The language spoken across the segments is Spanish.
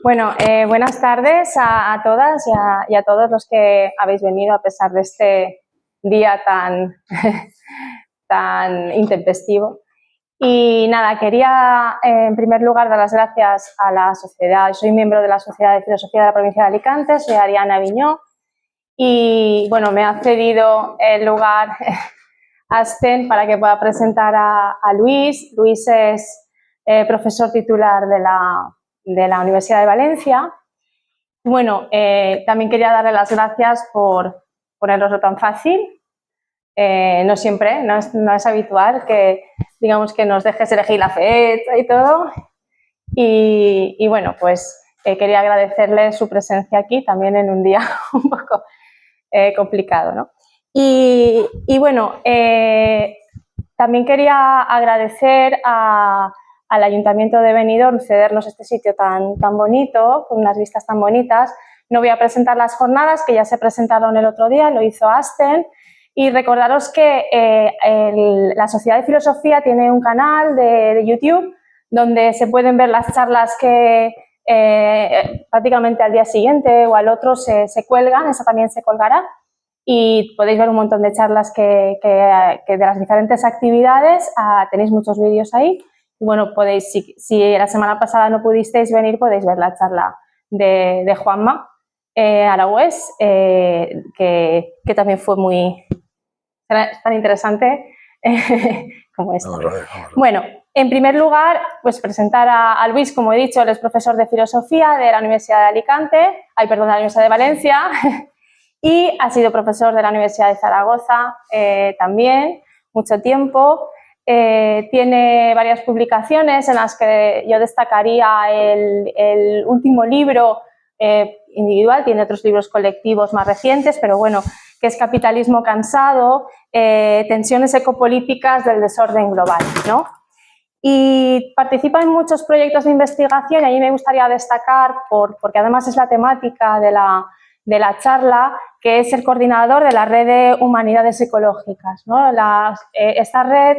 Bueno, buenas tardes a todas y a todos los que habéis venido a pesar de este día tan, tan intempestivo. Y nada, quería en primer lugar dar las gracias a la sociedad. Soy miembro de la Sociedad de Filosofía de la Provincia de Alicante, soy Ariana Aviñó y bueno, me ha cedido el lugar Asten para que pueda presentar a Luis. Luis es profesor titular de la Universidad de Valencia. Bueno, también quería darle las gracias por ponerlo tan fácil. No siempre, no es habitual que, digamos, que nos dejes elegir la fecha y todo. Y bueno, pues quería agradecerle su presencia aquí también en un día un poco complicado, ¿no? Y bueno, también quería agradecer al Ayuntamiento de Benidorm cedernos este sitio tan la con unas vistas tan bonitas. No voy a presentar las jornadas, que ya se presentaron el otro día, lo hizo Asten. Y recordaros que la Sociedad de Filosofía tiene un canal de YouTube donde se pueden ver las charlas que prácticamente al día siguiente o al otro se cuelgan, esa también se colgará. Y podéis ver un montón de charlas que de las diferentes actividades, tenéis muchos vídeos ahí. Y bueno, podéis, si la semana pasada no pudisteis venir, podéis ver la charla de Juanma Aragüés, que también fue tan interesante como esta. Bueno, en primer lugar, pues presentar a Luis, como he dicho, él es profesor de filosofía de la Universidad de Alicante, de la Universidad de Valencia, y ha sido profesor de la Universidad de Zaragoza también, mucho tiempo. Tiene varias publicaciones en las que yo destacaría el último libro individual, tiene otros libros colectivos más recientes, pero bueno, que es Capitalismo cansado, tensiones ecopolíticas del desorden global, ¿no? Y participa en muchos proyectos de investigación y a mí me gustaría destacar, porque además es la temática de la charla, que es el coordinador de la red de humanidades ecológicas, ¿no? Esta red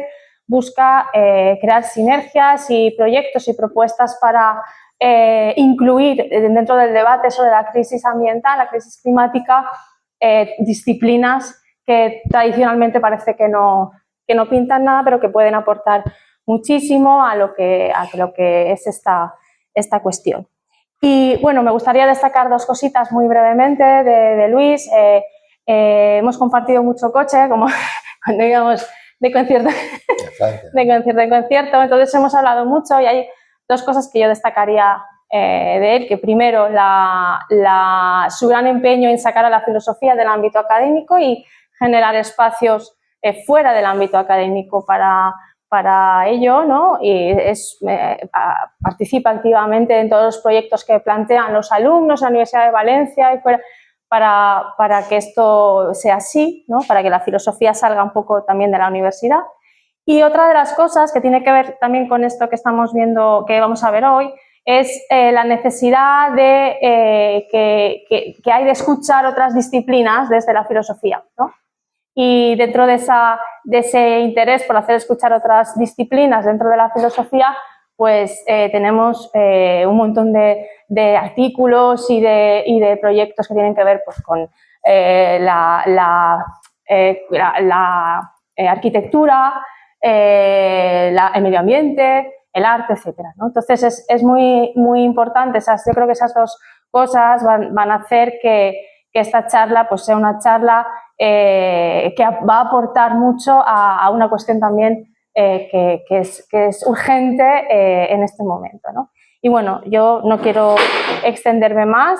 busca crear sinergias y proyectos y propuestas para incluir dentro del debate sobre la crisis ambiental, la crisis climática, disciplinas que tradicionalmente parece que no pintan nada, pero que pueden aportar muchísimo a lo que es esta cuestión. Y bueno, me gustaría destacar dos cositas muy brevemente de Luis. Hemos compartido mucho coche, como cuando íbamos de concierto en concierto, entonces hemos hablado mucho y hay dos cosas que yo destacaría de él, que primero su gran empeño en sacar a la filosofía del ámbito académico y generar espacios fuera del ámbito académico para ello, ¿no? Y participa activamente en todos los proyectos que plantean los alumnos de la Universidad de Valencia y fuera, para que esto sea así, ¿no? Para que la filosofía salga un poco también de la universidad. Y otra de las cosas que tiene que ver también con esto que estamos viendo, que vamos a ver hoy, es la necesidad que hay de escuchar otras disciplinas desde la filosofía, ¿no? Y dentro de ese interés por hacer escuchar otras disciplinas dentro de la filosofía, pues tenemos un montón de artículos y de proyectos que tienen que ver pues, con la arquitectura, el medio ambiente, el arte, etcétera, ¿no? Entonces es muy importante, yo creo que esas dos cosas van a hacer que esta charla pues, sea una charla que va a aportar mucho a una cuestión también que es urgente en este momento, ¿no? Y bueno, yo no quiero extenderme más,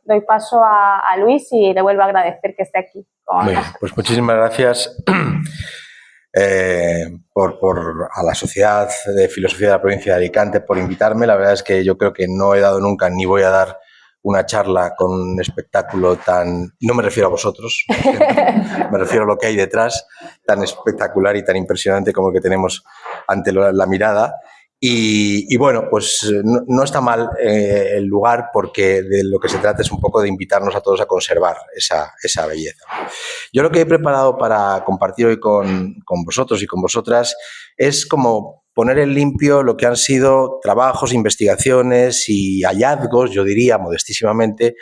doy paso a Luis y le vuelvo a agradecer que esté aquí. Muy bien, pues muchísimas gracias a la Sociedad de Filosofía de la Provincia de Alicante por invitarme. La verdad es que yo creo que no he dado nunca ni voy a dar una charla con un espectáculo tan... No me refiero a vosotros, me refiero a lo que hay detrás, tan espectacular y tan impresionante como el que tenemos ante la mirada. Y bueno, pues no está mal el lugar, porque de lo que se trata es un poco de invitarnos a todos a conservar esa belleza. Yo lo que he preparado para compartir hoy con vosotros y con vosotras es como poner en limpio lo que han sido trabajos, investigaciones y hallazgos, yo diría modestísimamente,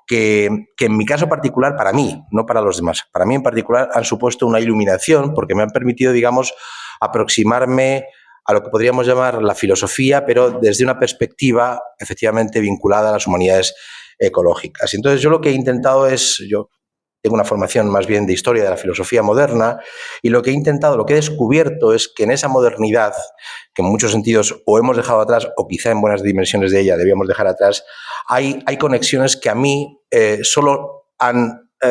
que en mi caso particular, para mí, no para los demás, para mí en particular han supuesto una iluminación porque me han permitido, digamos, aproximarme a lo que podríamos llamar la filosofía, pero desde una perspectiva efectivamente vinculada a las humanidades ecológicas. Entonces yo lo que he intentado es, yo tengo una formación más bien de historia de la filosofía moderna y lo que he intentado, lo que he descubierto es que en esa modernidad, que en muchos sentidos o hemos dejado atrás o quizá en buenas dimensiones de ella debíamos dejar atrás, hay conexiones que a mí solo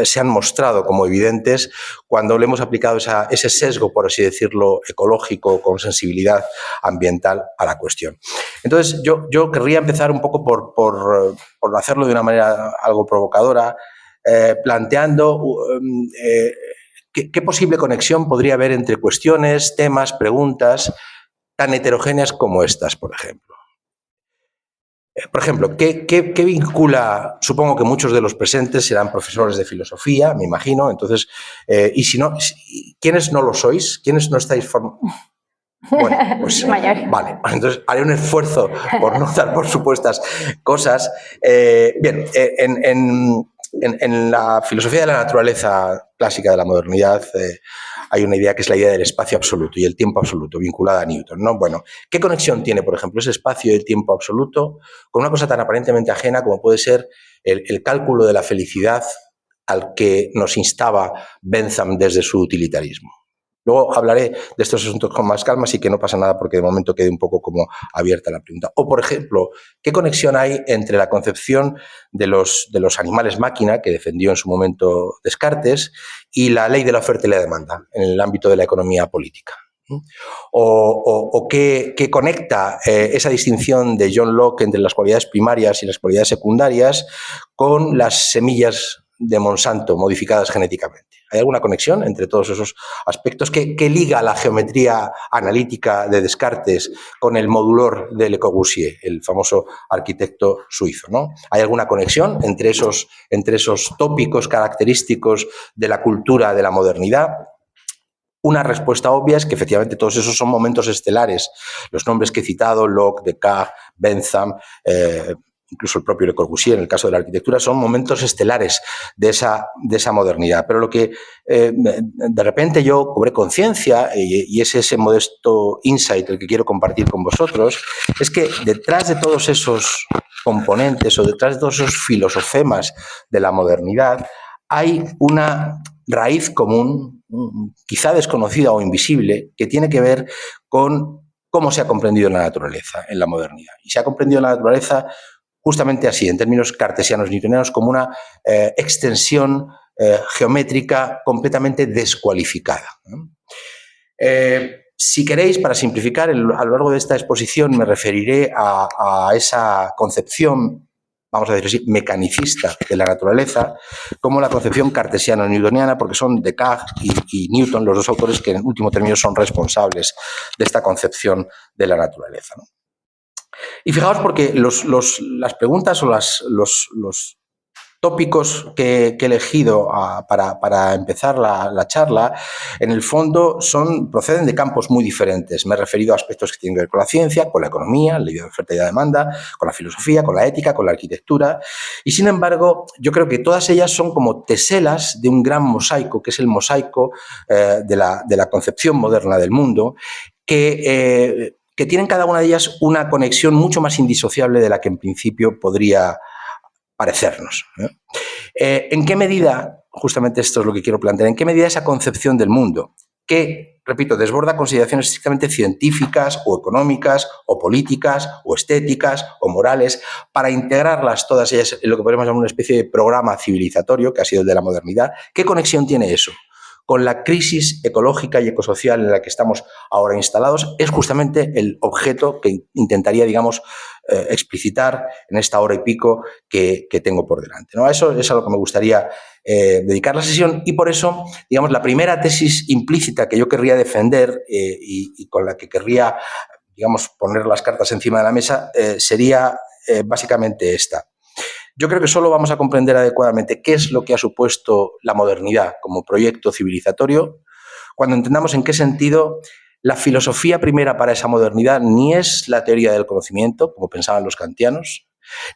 se han mostrado como evidentes cuando le hemos aplicado ese sesgo, por así decirlo, ecológico, con sensibilidad ambiental a la cuestión. Entonces, yo querría empezar un poco por hacerlo de una manera algo provocadora, planteando qué posible conexión podría haber entre cuestiones, temas, preguntas tan heterogéneas como estas, por ejemplo. Por ejemplo, ¿qué vincula? Supongo que muchos de los presentes serán profesores de filosofía, me imagino. Entonces, y si no, ¿quiénes no lo sois? ¿Quiénes no estáis formados? Bueno, pues vale, entonces haré un esfuerzo por no dar por supuestas cosas. Bien, en la filosofía de la naturaleza clásica de la modernidad hay una idea que es la idea del espacio absoluto y el tiempo absoluto, vinculada a Newton, ¿no? Bueno, ¿qué conexión tiene, por ejemplo, ese espacio y el tiempo absoluto con una cosa tan aparentemente ajena como puede ser el cálculo de la felicidad al que nos instaba Bentham desde su utilitarismo? Luego hablaré de estos asuntos con más calma, así que no pasa nada porque de momento quede un poco como abierta la pregunta. O, por ejemplo, ¿qué conexión hay entre la concepción de los animales máquina, que defendió en su momento Descartes, y la ley de la oferta y la demanda en el ámbito de la economía política? O qué conecta esa distinción de John Locke entre las cualidades primarias y las cualidades secundarias con las semillas de Monsanto modificadas genéticamente. ¿Hay alguna conexión entre todos esos aspectos que liga la geometría analítica de Descartes con el modulor de Le Corbusier, el famoso arquitecto suizo, ¿no? ¿Hay alguna conexión entre esos tópicos característicos de la cultura de la modernidad? Una respuesta obvia es que efectivamente todos esos son momentos estelares. Los nombres que he citado, Locke, Descartes, Bentham, incluso el propio Le Corbusier en el caso de la arquitectura, son momentos estelares de esa modernidad. Pero lo que de repente yo cobré conciencia, y es ese modesto insight el que quiero compartir con vosotros, es que detrás de todos esos componentes o detrás de todos esos filosofemas de la modernidad hay una raíz común, quizá desconocida o invisible, que tiene que ver con cómo se ha comprendido la naturaleza en la modernidad. Y se ha comprendido la naturaleza justamente así, en términos cartesianos newtonianos, como una extensión geométrica completamente descualificada. Si queréis, para simplificar, a lo largo de esta exposición me referiré a esa concepción, vamos a decir así, mecanicista de la naturaleza, como la concepción cartesiano-newtoniana, porque son Descartes y Newton los dos autores que en último término son responsables de esta concepción de la naturaleza, ¿no? Y fijaos porque las preguntas o los tópicos que he elegido para empezar la charla, en el fondo proceden de campos muy diferentes. Me he referido a aspectos que tienen que ver con la ciencia, con la economía, la ley de oferta y la demanda, con la filosofía, con la ética, con la arquitectura. Y sin embargo, yo creo que todas ellas son como teselas de un gran mosaico, que es el mosaico de la concepción moderna del mundo, que tienen cada una de ellas una conexión mucho más indisociable de la que en principio podría parecernos. ¿En qué medida, justamente esto es lo que quiero plantear, en qué medida esa concepción del mundo, que, repito, desborda consideraciones estrictamente científicas o económicas o políticas o estéticas o morales, para integrarlas todas ellas en lo que podemos llamar una especie de programa civilizatorio, que ha sido el de la modernidad, qué conexión tiene eso con la crisis ecológica y ecosocial en la que estamos ahora instalados? Es justamente el objeto que intentaría, digamos, explicitar en esta hora y pico que tengo por delante, ¿no? A eso es a lo que me gustaría dedicar la sesión, y por eso, digamos, la primera tesis implícita que yo querría defender y con la que querría, digamos, poner las cartas encima de la mesa sería básicamente esta. Yo creo que solo vamos a comprender adecuadamente qué es lo que ha supuesto la modernidad como proyecto civilizatorio cuando entendamos en qué sentido la filosofía primera para esa modernidad ni es la teoría del conocimiento, como pensaban los kantianos,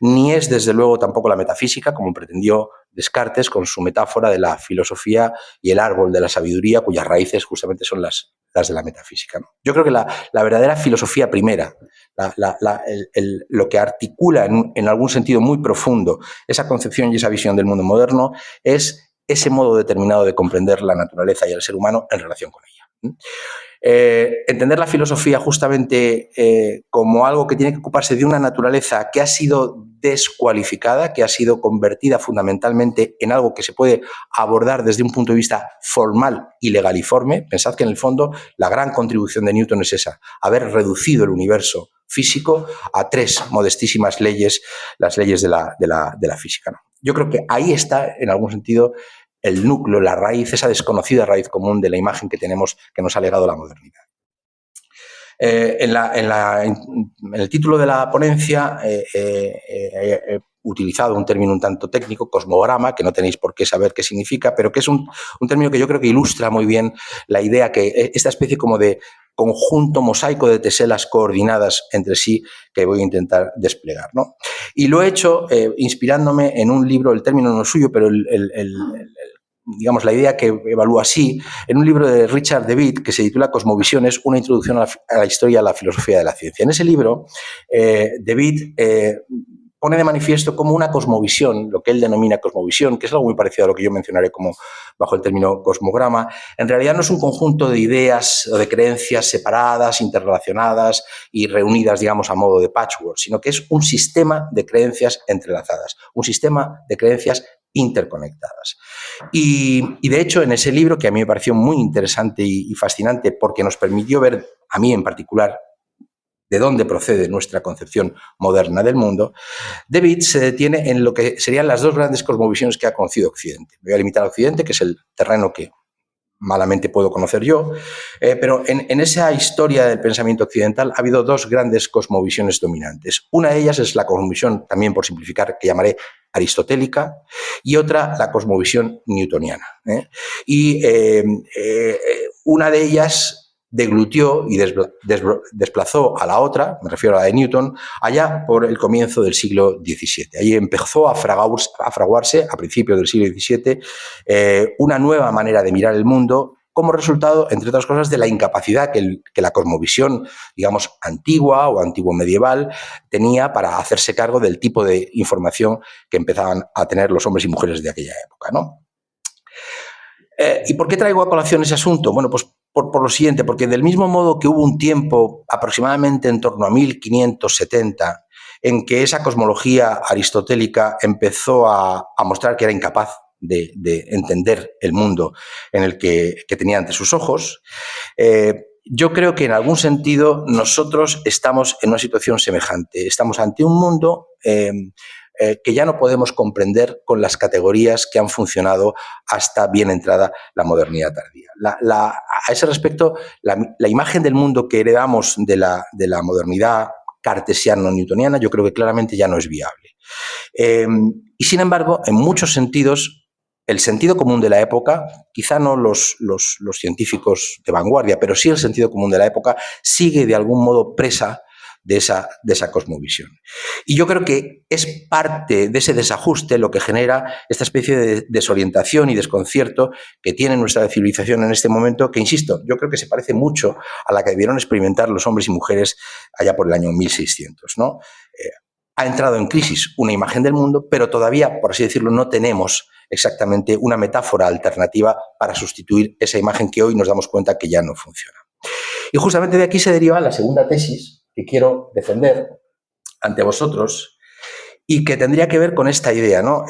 ni es, desde luego, tampoco la metafísica, como pretendió Descartes con su metáfora de la filosofía y el árbol de la sabiduría, cuyas raíces justamente son las de la metafísica, ¿no? Yo creo que la verdadera filosofía primera, lo que articula en algún sentido muy profundo esa concepción y esa visión del mundo moderno, es ese modo determinado de comprender la naturaleza y el ser humano en relación con ella. Entender la filosofía justamente como algo que tiene que ocuparse de una naturaleza que ha sido descualificada, que ha sido convertida fundamentalmente en algo que se puede abordar desde un punto de vista formal y legaliforme. Pensad que en el fondo la gran contribución de Newton es esa, haber reducido el universo físico a 3 modestísimas leyes, las leyes de la física, ¿no? Yo creo que ahí está, en algún sentido, el núcleo, la raíz, esa desconocida raíz común de la imagen que tenemos, que nos ha legado la modernidad. En el título de la ponencia he utilizado un término un tanto técnico, cosmograma, que no tenéis por qué saber qué significa, pero que es un término que yo creo que ilustra muy bien la idea que esta especie como de conjunto mosaico de teselas coordinadas entre sí que voy a intentar desplegar, ¿no? Y lo he hecho inspirándome en un libro, el término no es suyo, pero digamos, la idea que evalúa así, en un libro de Richard David que se titula Cosmovisiones, una introducción a la historia de la filosofía de la ciencia. En ese libro, David pone de manifiesto como una cosmovisión, lo que él denomina cosmovisión, que es algo muy parecido a lo que yo mencionaré como bajo el término cosmograma, en realidad no es un conjunto de ideas o de creencias separadas, interrelacionadas y reunidas, digamos, a modo de patchwork, sino que es un sistema de creencias entrelazadas, un sistema de creencias interconectadas. Y de hecho, en ese libro, que a mí me pareció muy interesante y fascinante porque nos permitió ver, a mí en particular, de dónde procede nuestra concepción moderna del mundo, David se detiene en lo que serían las 2 grandes cosmovisiones que ha conocido Occidente. Me voy a limitar a Occidente, que es el terreno que malamente puedo conocer yo, pero en esa historia del pensamiento occidental ha habido 2 grandes cosmovisiones dominantes. Una de ellas es la cosmovisión, también por simplificar, que llamaré aristotélica, y otra la cosmovisión newtoniana. Y una de ellas deglutió y desplazó a la otra, me refiero a la de Newton, allá por el comienzo del siglo XVII. Ahí empezó a fraguarse, a principios del siglo XVII, una nueva manera de mirar el mundo como resultado, entre otras cosas, de la incapacidad que la cosmovisión, digamos, antigua o antiguo-medieval tenía para hacerse cargo del tipo de información que empezaban a tener los hombres y mujeres de aquella época, ¿no? ¿Y por qué traigo a colación ese asunto? Bueno, pues por lo siguiente, porque del mismo modo que hubo un tiempo, aproximadamente en torno a 1570, en que esa cosmología aristotélica empezó a mostrar que era incapaz de entender el mundo en el que tenía ante sus ojos, yo creo que en algún sentido nosotros estamos en una situación semejante. Estamos ante un mundo que ya no podemos comprender con las categorías que han funcionado hasta bien entrada la modernidad tardía. A ese respecto, la imagen del mundo que heredamos de la modernidad cartesiano-newtoniana yo creo que claramente ya no es viable. Y sin embargo, en muchos sentidos, el sentido común de la época, quizá no los científicos de vanguardia, pero sí el sentido común de la época, sigue de algún modo presa de esa cosmovisión. Y yo creo que es parte de ese desajuste lo que genera esta especie de desorientación y desconcierto que tiene nuestra civilización en este momento, que, insisto, yo creo que se parece mucho a la que debieron experimentar los hombres y mujeres allá por el año 1600, ¿no? Ha entrado en crisis una imagen del mundo, pero todavía, por así decirlo, no tenemos exactamente una metáfora alternativa para sustituir esa imagen que hoy nos damos cuenta que ya no funciona. Y justamente de aquí se deriva la segunda tesis que quiero defender ante vosotros y que tendría que ver con esta idea, ¿no?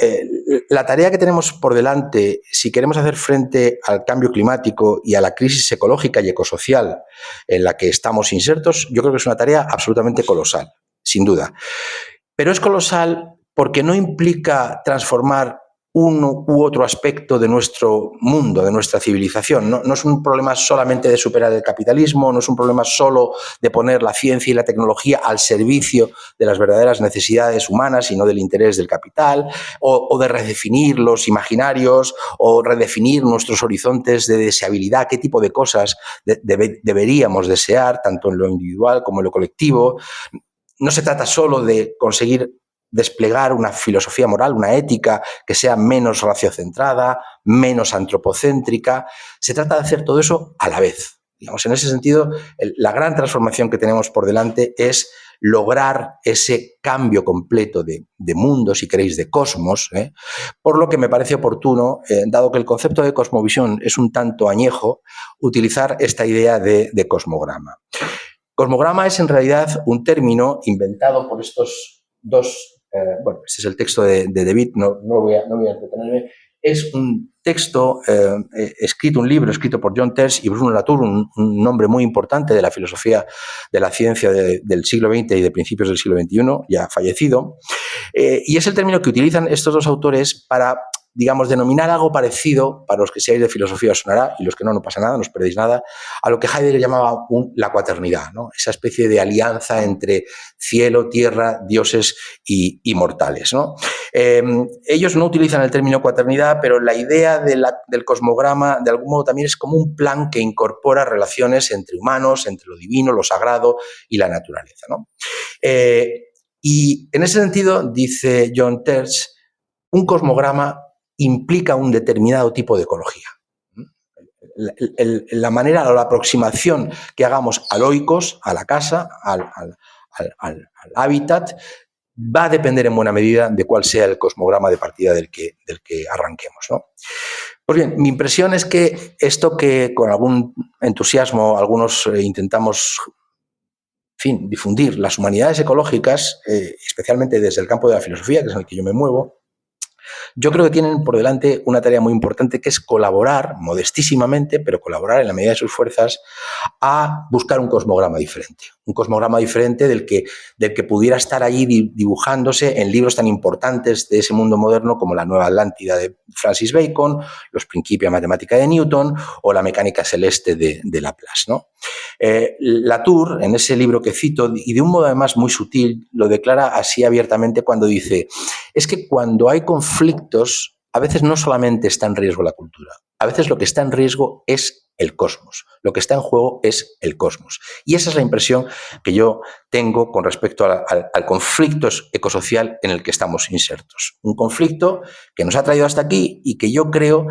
La tarea que tenemos por delante, si queremos hacer frente al cambio climático y a la crisis ecológica y ecosocial en la que estamos insertos, yo creo que es una tarea absolutamente colosal, sin duda. Pero es colosal porque no implica transformar uno u otro aspecto de nuestro mundo, de nuestra civilización. No es un problema solamente de superar el capitalismo, no es un problema solo de poner la ciencia y la tecnología al servicio de las verdaderas necesidades humanas y no del interés del capital, o de redefinir los imaginarios o redefinir nuestros horizontes de deseabilidad, qué tipo de cosas deberíamos desear, tanto en lo individual como en lo colectivo. No se trata solo de conseguir desplegar una filosofía moral, una ética que sea menos raciocentrada, menos antropocéntrica. Se trata de hacer todo eso a la vez. Digamos, en ese sentido, la gran transformación que tenemos por delante es lograr ese cambio completo de mundo, si queréis, de cosmos, por lo que me parece oportuno, dado que el concepto de cosmovisión es un tanto añejo, utilizar esta idea de cosmograma. Cosmograma es en realidad un término inventado por estos dos, este es el texto de David, no voy a entretenerme, es un texto escrito, un libro escrito por John Terz y Bruno Latour, un nombre muy importante de la filosofía de la ciencia del siglo XX y de principios del siglo XXI, ya fallecido, y es el término que utilizan estos dos autores para, digamos, denominar algo parecido, para los que seáis de filosofía os sonará, y los que no pasa nada, no os perdéis nada, a lo que Heidegger llamaba la cuaternidad, ¿no? Esa especie de alianza entre cielo, tierra, dioses y mortales, ¿no? Ellos no utilizan el término cuaternidad, pero la idea del cosmograma, de algún modo, también es como un plan que incorpora relaciones entre humanos, entre lo divino, lo sagrado y la naturaleza, ¿no? Y en ese sentido, dice John Terz, un cosmograma implica un determinado tipo de ecología. La manera o la aproximación que hagamos al oikos, a la casa, al hábitat, va a depender en buena medida de cuál sea el cosmograma de partida del que arranquemos, ¿no? Pues bien, mi impresión es que esto que con algún entusiasmo algunos intentamos, en fin, difundir, las humanidades ecológicas, especialmente desde el campo de la filosofía, que es en el que yo me muevo, yo creo que tienen por delante una tarea muy importante, que es colaborar, modestísimamente, pero colaborar en la medida de sus fuerzas, a buscar un cosmograma diferente. Un cosmograma diferente del que pudiera estar allí dibujándose en libros tan importantes de ese mundo moderno como La Nueva Atlántida de Francis Bacon, Los Principia Mathematica de Newton o La Mecánica Celeste de Laplace, ¿no? Latour, en ese libro que cito, y de un modo además muy sutil, lo declara así abiertamente cuando dice: es que cuando hay conflictos, a veces no solamente está en riesgo la cultura, a veces lo que está en riesgo es el cosmos, lo que está en juego es el cosmos. Y esa es la impresión que yo tengo con respecto al conflicto ecosocial en el que estamos insertos. Un conflicto que nos ha traído hasta aquí y que yo creo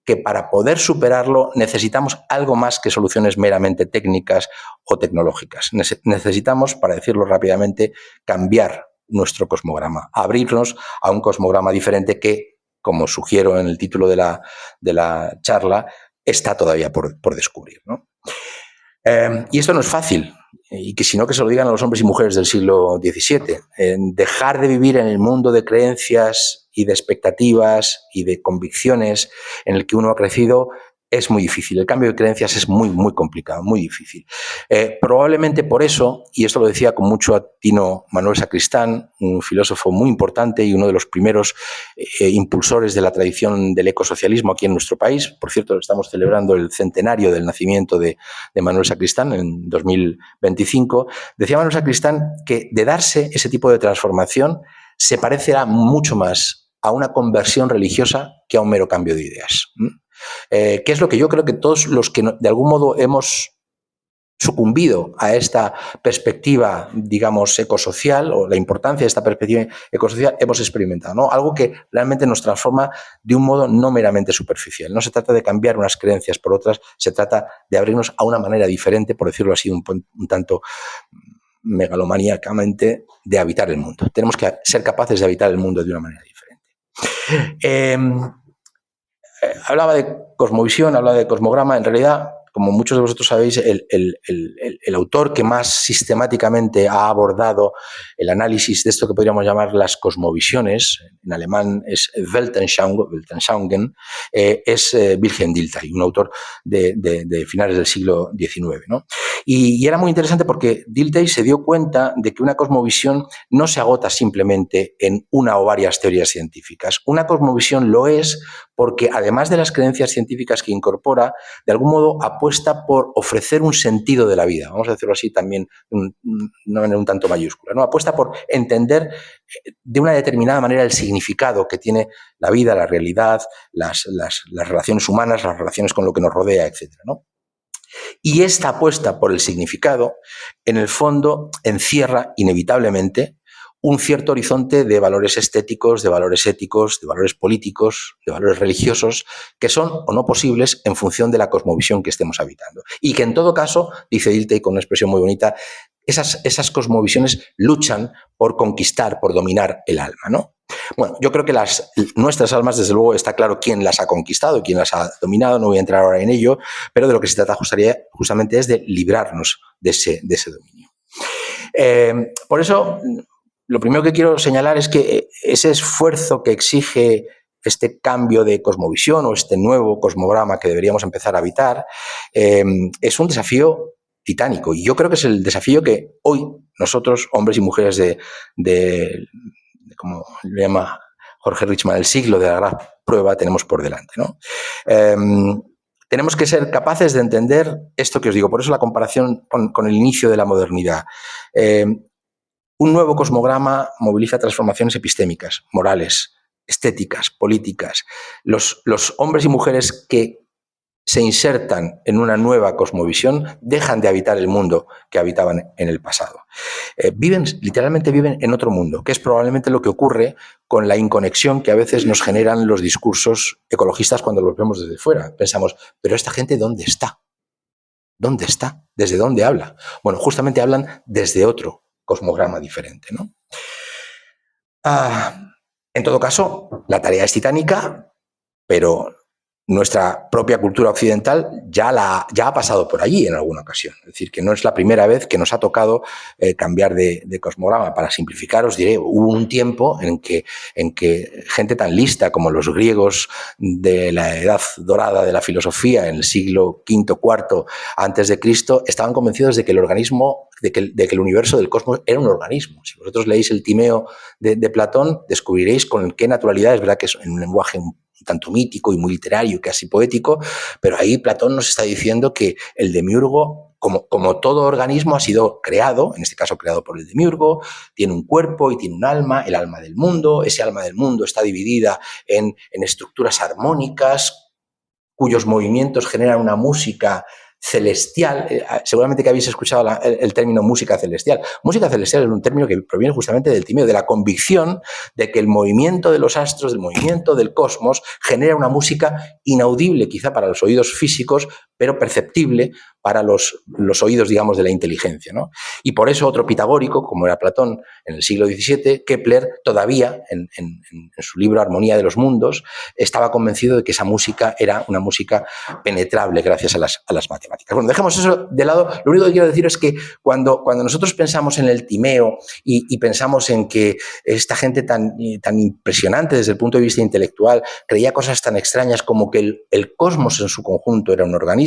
que para poder superarlo necesitamos algo más que soluciones meramente técnicas o tecnológicas. Necesitamos, para decirlo rápidamente, cambiar nuestro cosmograma, abrirnos a un cosmograma diferente que, como sugiero en el título de la charla, está todavía por descubrir, ¿no? Y esto no es fácil, y que si no, que se lo digan a los hombres y mujeres del siglo XVII. Dejar de vivir en el mundo de creencias y de expectativas y de convicciones en el que uno ha crecido es muy difícil. El cambio de creencias es muy, muy complicado, muy difícil. Probablemente por eso, y esto lo decía con mucho atino Manuel Sacristán, un filósofo muy importante y uno de los primeros impulsores de la tradición del ecosocialismo aquí en nuestro país. Por cierto, estamos celebrando el centenario del nacimiento de Manuel Sacristán en 2025. Decía Manuel Sacristán que de darse ese tipo de transformación se parecerá mucho más a una conversión religiosa que a un mero cambio de ideas. Que es lo que yo creo que todos los que de algún modo hemos sucumbido a esta perspectiva, digamos, ecosocial, o la importancia de esta perspectiva ecosocial, hemos experimentado, ¿no? Algo que realmente nos transforma de un modo no meramente superficial. No se trata de cambiar unas creencias por otras, se trata de abrirnos a una manera diferente, por decirlo así, un tanto megalomaníacamente, de habitar el mundo. Tenemos que ser capaces de habitar el mundo de una manera diferente. Hablaba de cosmovisión, hablaba de cosmograma. En realidad, como muchos de vosotros sabéis, el autor que más sistemáticamente ha abordado el análisis de esto que podríamos llamar las cosmovisiones, en alemán es Weltanschauung, es Wilhelm Dilthey, un autor de finales del siglo XIX, ¿no? Y era muy interesante porque Dilthey se dio cuenta de que una cosmovisión no se agota simplemente en una o varias teorías científicas. Una cosmovisión lo es porque, además de las creencias científicas que incorpora, de algún modo apuesta por ofrecer un sentido de la vida, vamos a decirlo así también, no en un tanto mayúscula, ¿no? Apuesta por entender de una determinada manera el significado que tiene la vida, la realidad, las relaciones humanas, las relaciones con lo que nos rodea, etc., ¿no? Y esta apuesta por el significado, en el fondo, encierra inevitablemente un cierto horizonte de valores estéticos, de valores éticos, de valores políticos, de valores religiosos, que son o no posibles en función de la cosmovisión que estemos habitando. Y que en todo caso, dice Dilthey con una expresión muy bonita, esas cosmovisiones luchan por conquistar, por dominar el alma, ¿no? Bueno, yo creo que nuestras almas, desde luego, está claro quién las ha conquistado, quién las ha dominado, no voy a entrar ahora en ello, pero de lo que se trata justamente es de librarnos de ese dominio. Por eso, lo primero que quiero señalar es que ese esfuerzo que exige este cambio de cosmovisión o este nuevo cosmograma que deberíamos empezar a habitar es un desafío titánico. Y yo creo que es el desafío que hoy nosotros, hombres y mujeres como le llama Jorge Richman, el siglo de la gran prueba, tenemos por delante, ¿no? Tenemos que ser capaces de entender esto que os digo. Por eso la comparación con el inicio de la modernidad. Un nuevo cosmograma moviliza transformaciones epistémicas, morales, estéticas, políticas. Los hombres y mujeres que se insertan en una nueva cosmovisión dejan de habitar el mundo que habitaban en el pasado. Literalmente viven en otro mundo, que es probablemente lo que ocurre con la inconexión que a veces nos generan los discursos ecologistas cuando los vemos desde fuera. Pensamos, pero esta gente, ¿dónde está? ¿Dónde está? ¿Desde dónde habla? Bueno, justamente hablan desde otro cosmograma diferente, ¿no? En todo caso, la tarea es titánica, pero nuestra propia cultura occidental ya ha pasado por allí en alguna ocasión. Es decir, que no es la primera vez que nos ha tocado cambiar de cosmograma. Para simplificar, os diré, hubo un tiempo en que gente tan lista como los griegos de la edad dorada de la filosofía, en el siglo V, IV antes de Cristo, estaban convencidos de que el organismo, de que el universo del cosmos era un organismo. Si vosotros leéis el Timeo de Platón, descubriréis con qué naturalidad, es verdad que es en un lenguaje tanto mítico y muy literario, casi poético, pero ahí Platón nos está diciendo que el demiurgo, como todo organismo, ha sido creado, en este caso creado por el demiurgo, tiene un cuerpo y tiene un alma, el alma del mundo. Ese alma del mundo está dividida en estructuras armónicas, cuyos movimientos generan una música celestial. Seguramente que habéis escuchado el término música celestial. Música celestial es un término que proviene justamente del Timeo, de la convicción de que el movimiento de los astros, el movimiento del cosmos, genera una música inaudible quizá para los oídos físicos, pero perceptible para los oídos, digamos, de la inteligencia, ¿no? Y por eso otro pitagórico, como era Platón en el siglo XVII, Kepler, todavía en su libro Armonía de los Mundos, estaba convencido de que esa música era una música penetrable gracias a las matemáticas. Bueno, dejemos eso de lado. Lo único que quiero decir es que cuando nosotros pensamos en el Timeo y pensamos en que esta gente tan impresionante desde el punto de vista intelectual creía cosas tan extrañas como que el cosmos en su conjunto era un organismo,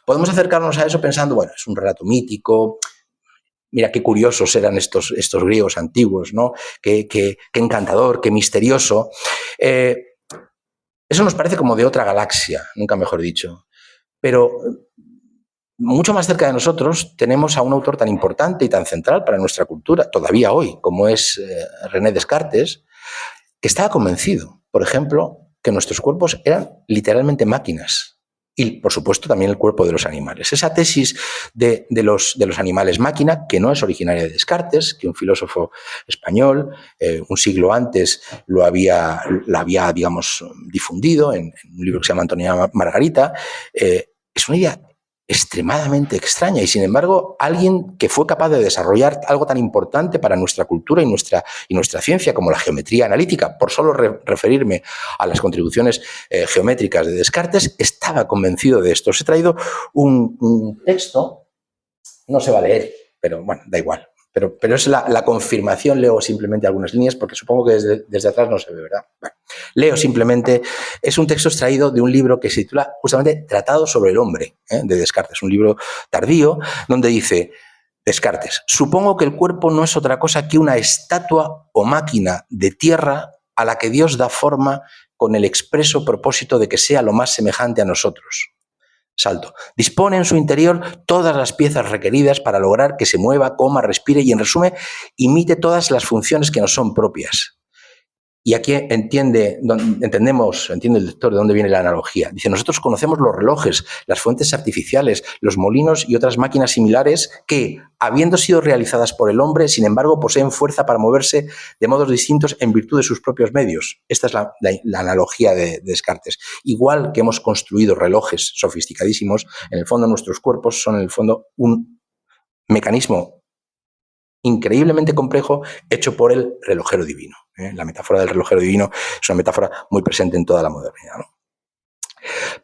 podemos acercarnos a eso pensando, bueno, es un relato mítico. Mira qué curiosos eran estos griegos antiguos, ¿no? Qué encantador, qué misterioso. Eso nos parece como de otra galaxia, nunca mejor dicho. Pero mucho más cerca de nosotros tenemos a un autor tan importante y tan central para nuestra cultura, todavía hoy, como es René Descartes, que estaba convencido, por ejemplo, que nuestros cuerpos eran literalmente máquinas. Y, por supuesto, también el cuerpo de los animales. Esa tesis de los animales máquina, que no es originaria de Descartes, que un filósofo español un siglo antes la había, digamos, difundido en un libro que se llama Antonia Margarita, es una idea extremadamente extraña y, sin embargo, alguien que fue capaz de desarrollar algo tan importante para nuestra cultura y nuestra ciencia como la geometría analítica, por solo referirme a las contribuciones geométricas de Descartes, estaba convencido de esto. Os he traído un texto, no se va a leer, pero bueno, da igual. Pero es la confirmación, leo simplemente algunas líneas porque supongo que desde atrás no se ve, ¿verdad? Bueno, leo simplemente, es un texto extraído de un libro que se titula justamente Tratado sobre el hombre, de Descartes, un libro tardío, donde dice Descartes: supongo que el cuerpo no es otra cosa que una estatua o máquina de tierra a la que Dios da forma con el expreso propósito de que sea lo más semejante a nosotros. Salto. Dispone en su interior todas las piezas requeridas para lograr que se mueva, coma, respire y, en resumen, imite todas las funciones que nos son propias. Y aquí entiende el lector de dónde viene la analogía. Dice, nosotros conocemos los relojes, las fuentes artificiales, los molinos y otras máquinas similares que, habiendo sido realizadas por el hombre, sin embargo, poseen fuerza para moverse de modos distintos en virtud de sus propios medios. Esta es la analogía de Descartes. Igual que hemos construido relojes sofisticadísimos, en el fondo nuestros cuerpos son en el fondo un mecanismo increíblemente complejo hecho por el relojero divino. La metáfora del relojero divino es una metáfora muy presente en toda la modernidad, ¿no?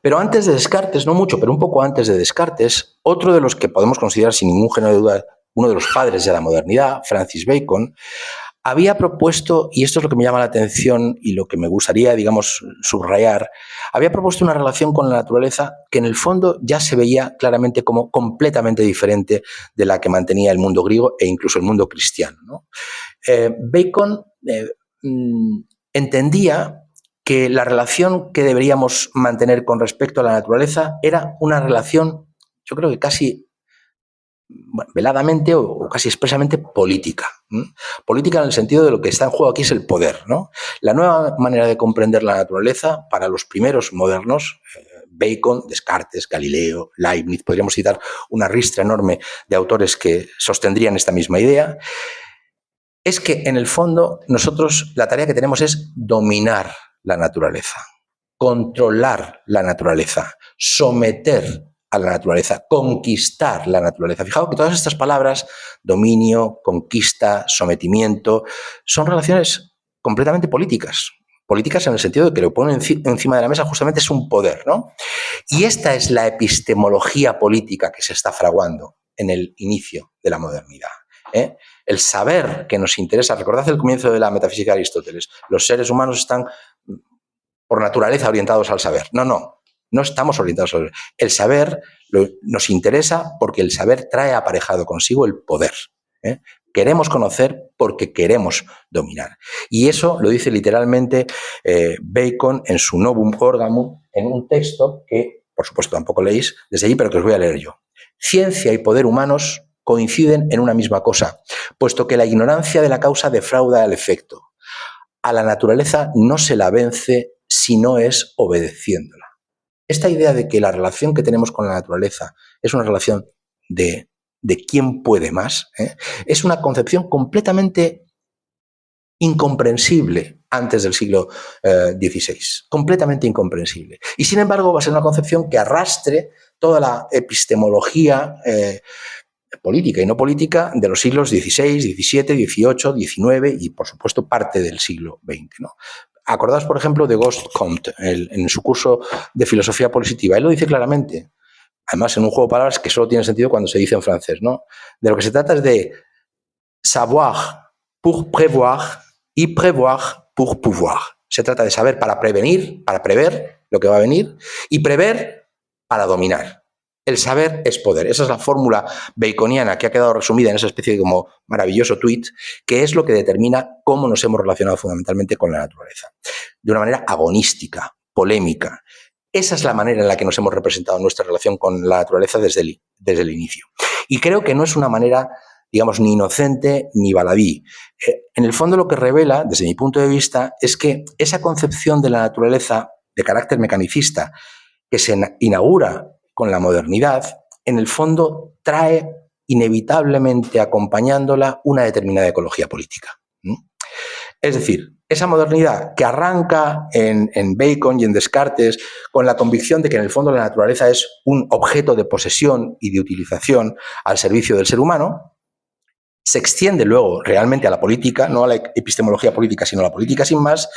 Pero antes de Descartes, no mucho, pero un poco antes de Descartes, otro de los que podemos considerar sin ningún género de duda uno de los padres de la modernidad, Francis Bacon, había propuesto, y esto es lo que me llama la atención y lo que me gustaría, digamos, subrayar, había propuesto una relación con la naturaleza que en el fondo ya se veía claramente como completamente diferente de la que mantenía el mundo griego e incluso el mundo cristiano, ¿no? Bacon entendía que la relación que deberíamos mantener con respecto a la naturaleza era una relación, yo creo que casi veladamente o casi expresamente política. Política en el sentido de lo que está en juego aquí es el poder, ¿no? La nueva manera de comprender la naturaleza para los primeros modernos, Bacon, Descartes, Galileo, Leibniz, podríamos citar una ristra enorme de autores que sostendrían esta misma idea, es que en el fondo nosotros la tarea que tenemos es dominar la naturaleza, controlar la naturaleza, someter a la naturaleza, conquistar la naturaleza. Fijaos que todas estas palabras, dominio, conquista, sometimiento, son relaciones completamente políticas. Políticas en el sentido de que lo que ponen encima de la mesa justamente es un poder, ¿no? Y esta es la epistemología política que se está fraguando en el inicio de la modernidad. El saber que nos interesa, recordad el comienzo de la metafísica de Aristóteles, los seres humanos están por naturaleza orientados al saber. No estamos orientados al saber. El saber nos interesa porque el saber trae aparejado consigo el poder. Queremos conocer porque queremos dominar. Y eso lo dice literalmente Bacon en su Novum Organum, en un texto que, por supuesto, tampoco leéis desde allí, pero que os voy a leer yo. Ciencia y poder humanos coinciden en una misma cosa, puesto que la ignorancia de la causa defrauda al efecto. A la naturaleza no se la vence si no es obedeciéndola. Esta idea de que la relación que tenemos con la naturaleza es una relación de quién puede más, es una concepción completamente incomprensible antes del siglo XVI, completamente incomprensible. Y sin embargo va a ser una concepción que arrastre toda la epistemología política y no política de los siglos XVI, XVII, XVIII, XIX y, por supuesto, parte del siglo XX, ¿no? Acordaos, por ejemplo, de Auguste Comte en su curso de filosofía positiva. Él lo dice claramente, además en un juego de palabras que solo tiene sentido cuando se dice en francés, ¿no? De lo que se trata es de savoir pour prévoir y prévoir pour pouvoir. Se trata de saber para prevenir, para prever lo que va a venir, y prever para dominar. El saber es poder. Esa es la fórmula baconiana que ha quedado resumida en esa especie de como maravilloso tuit, que es lo que determina cómo nos hemos relacionado fundamentalmente con la naturaleza. De una manera agonística, polémica. Esa es la manera en la que nos hemos representado nuestra relación con la naturaleza desde el inicio. Y creo que no es una manera, digamos, ni inocente ni baladí. En el fondo lo que revela, desde mi punto de vista, es que esa concepción de la naturaleza de carácter mecanicista que se inaugura con la modernidad, en el fondo trae inevitablemente acompañándola una determinada ecología política. Es decir, esa modernidad que arranca en Bacon y en Descartes con la convicción de que en el fondo la naturaleza es un objeto de posesión y de utilización al servicio del ser humano, se extiende luego realmente a la política, no a la epistemología política, sino a la política sin más,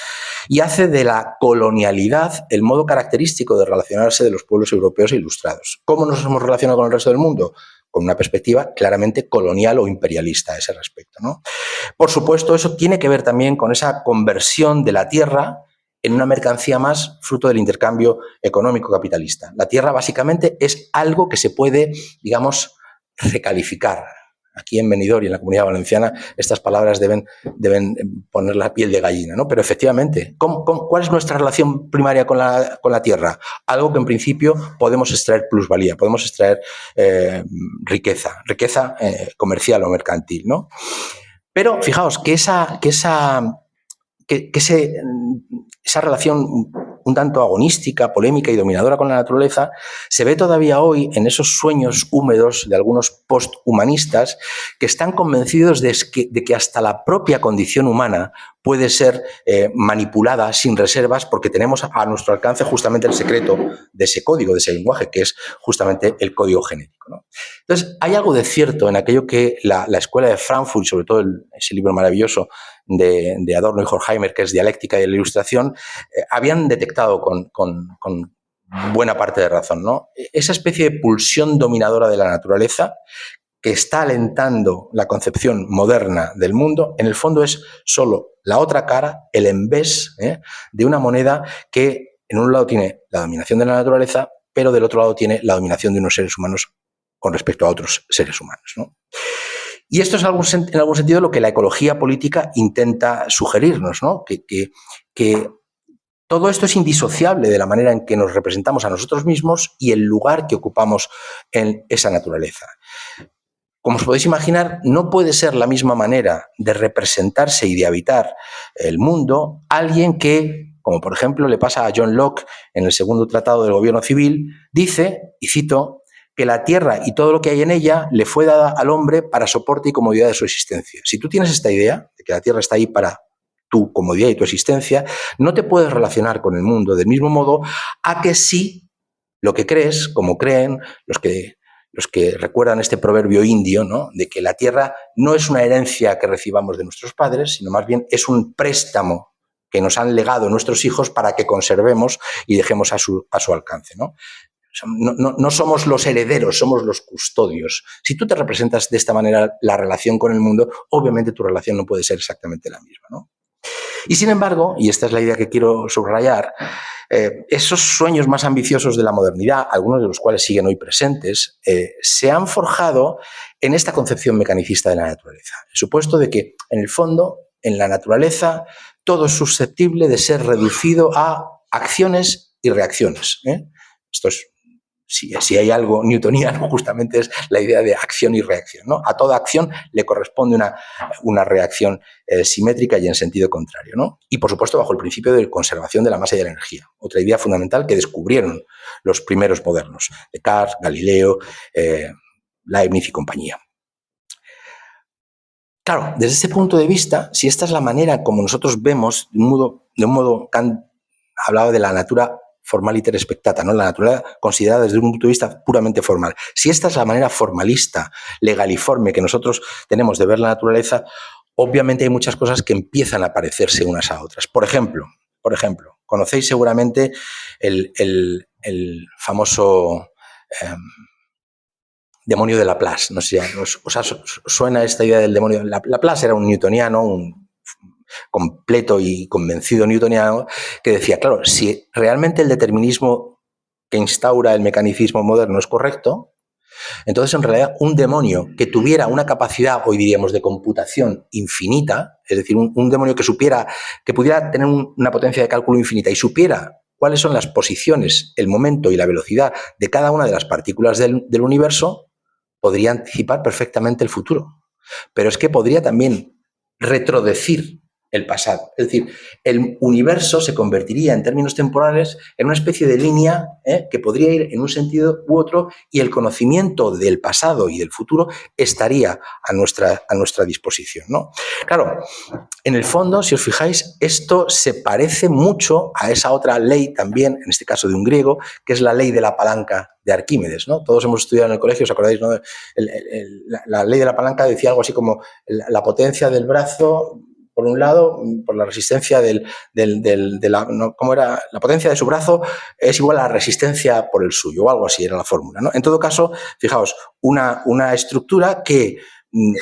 y hace de la colonialidad el modo característico de relacionarse de los pueblos europeos e ilustrados. ¿Cómo nos hemos relacionado con el resto del mundo? Con una perspectiva claramente colonial o imperialista a ese respecto, ¿no? Por supuesto, eso tiene que ver también con esa conversión de la tierra en una mercancía más fruto del intercambio económico capitalista. La tierra básicamente es algo que se puede, digamos, recalificar. Aquí en Benidorm y en la Comunidad Valenciana estas palabras deben poner la piel de gallina, ¿no? Pero efectivamente, ¿cuál es nuestra relación primaria con la tierra? Algo que en principio podemos extraer plusvalía, podemos extraer riqueza comercial o mercantil, ¿no? Pero fijaos que esa relación un tanto agonística, polémica y dominadora con la naturaleza se ve todavía hoy en esos sueños húmedos de algunos posthumanistas que están convencidos de que hasta la propia condición humana puede ser manipulada sin reservas porque tenemos a nuestro alcance justamente el secreto de ese código, de ese lenguaje, que es justamente el código genético, ¿no? Entonces, hay algo de cierto en aquello que la Escuela de Frankfurt, sobre todo ese libro maravilloso de Adorno y Horkheimer, que es Dialéctica de la Ilustración, habían detectado con buena parte de razón, ¿no? Esa especie de pulsión dominadora de la naturaleza que está alentando la concepción moderna del mundo, en el fondo es solo la otra cara, el envés de una moneda que en un lado tiene la dominación de la naturaleza, pero del otro lado tiene la dominación de unos seres humanos con respecto a otros seres humanos, ¿no? Y esto es en algún sentido lo que la ecología política intenta sugerirnos, ¿no? Que todo esto es indisociable de la manera en que nos representamos a nosotros mismos y el lugar que ocupamos en esa naturaleza. Como os podéis imaginar, no puede ser la misma manera de representarse y de habitar el mundo alguien que, como por ejemplo le pasa a John Locke en el segundo tratado del gobierno civil, dice, y cito, que la tierra y todo lo que hay en ella le fue dada al hombre para soporte y comodidad de su existencia. Si tú tienes esta idea de que la tierra está ahí para tu comodidad y tu existencia, no te puedes relacionar con el mundo del mismo modo a que sí lo que crees, como creen los que recuerdan este proverbio indio, ¿no? De que la tierra no es una herencia que recibamos de nuestros padres, sino más bien es un préstamo que nos han legado nuestros hijos para que conservemos y dejemos a su alcance, ¿no? No somos los herederos, somos los custodios. Si tú te representas de esta manera la relación con el mundo, obviamente tu relación no puede ser exactamente la misma, ¿no? Y sin embargo, y esta es la idea que quiero subrayar, esos sueños más ambiciosos de la modernidad, algunos de los cuales siguen hoy presentes, se han forjado en esta concepción mecanicista de la naturaleza. El supuesto de que, en el fondo, en la naturaleza, todo es susceptible de ser reducido a acciones y reacciones, ¿eh? Esto es, si hay algo newtoniano, justamente es la idea de acción y reacción, ¿no? A toda acción le corresponde una reacción simétrica y en sentido contrario, ¿no? Y, por supuesto, bajo el principio de conservación de la masa y de la energía. Otra idea fundamental que descubrieron los primeros modernos, Descartes, Galileo, Leibniz y compañía. Claro, desde este punto de vista, si esta es la manera como nosotros vemos, de un modo Kant hablaba de la natura formal iter spectata, ¿no? La naturaleza considerada desde un punto de vista puramente formal. Si esta es la manera formalista, legaliforme que nosotros tenemos de ver la naturaleza, obviamente hay muchas cosas que empiezan a parecerse unas a otras. Por ejemplo, conocéis seguramente el famoso demonio de Laplace. No sé si os suena esta idea del demonio. Laplace era un newtoniano, un completo y convencido newtoniano, que decía, claro, si realmente el determinismo que instaura el mecanicismo moderno es correcto, entonces en realidad un demonio que tuviera una capacidad, hoy diríamos, de computación infinita, es decir, un demonio que pudiera tener una potencia de cálculo infinita y supiera cuáles son las posiciones, el momento y la velocidad de cada una de las partículas del universo, podría anticipar perfectamente el futuro. Pero es que podría también retrodecir el pasado. Es decir, el universo se convertiría en términos temporales en una especie de línea que podría ir en un sentido u otro y el conocimiento del pasado y del futuro estaría a nuestra disposición, ¿no? Claro, en el fondo, si os fijáis, esto se parece mucho a esa otra ley también, en este caso de un griego, que es la ley de la palanca de Arquímedes, ¿no? Todos hemos estudiado en el colegio, ¿os acordáis, no? La ley de la palanca decía algo así como la potencia del brazo, por un lado, por la resistencia ¿cómo era? La potencia de su brazo es igual a la resistencia por el suyo, o algo así era la fórmula, ¿no? En todo caso, fijaos, una estructura que,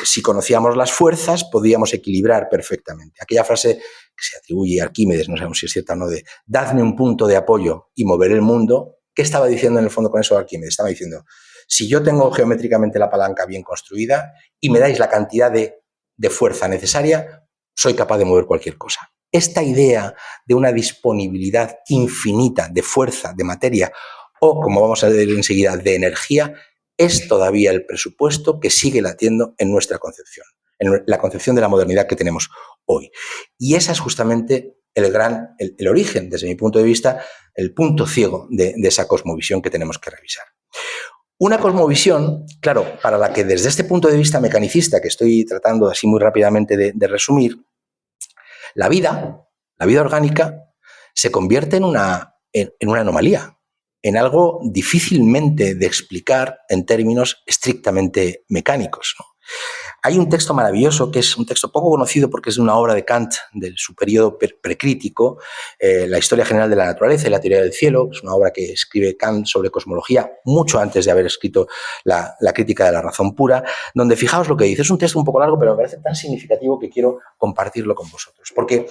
si conocíamos las fuerzas, podíamos equilibrar perfectamente. Aquella frase que se atribuye a Arquímedes, no sabemos si es cierta o no, de dadme un punto de apoyo y moveré el mundo. ¿Qué estaba diciendo en el fondo con eso Arquímedes? Estaba diciendo, si yo tengo geométricamente la palanca bien construida y me dais la cantidad de fuerza necesaria, soy capaz de mover cualquier cosa. Esta idea de una disponibilidad infinita de fuerza, de materia o, como vamos a ver enseguida, de energía, es todavía el presupuesto que sigue latiendo en nuestra concepción, en la concepción de la modernidad que tenemos hoy. Y esa es justamente el origen, desde mi punto de vista, el punto ciego de esa cosmovisión que tenemos que revisar. Una cosmovisión, claro, para la que desde este punto de vista mecanicista, que estoy tratando así muy rápidamente de resumir, la vida orgánica se convierte en una anomalía, en algo difícilmente de explicar en términos estrictamente mecánicos, ¿no? Hay un texto maravilloso, que es un texto poco conocido porque es de una obra de Kant de su periodo precrítico, La historia general de la naturaleza y la teoría del cielo. Es una obra que escribe Kant sobre cosmología mucho antes de haber escrito la crítica de la razón pura, donde fijaos lo que dice. Es un texto un poco largo, pero me parece tan significativo que quiero compartirlo con vosotros. Porque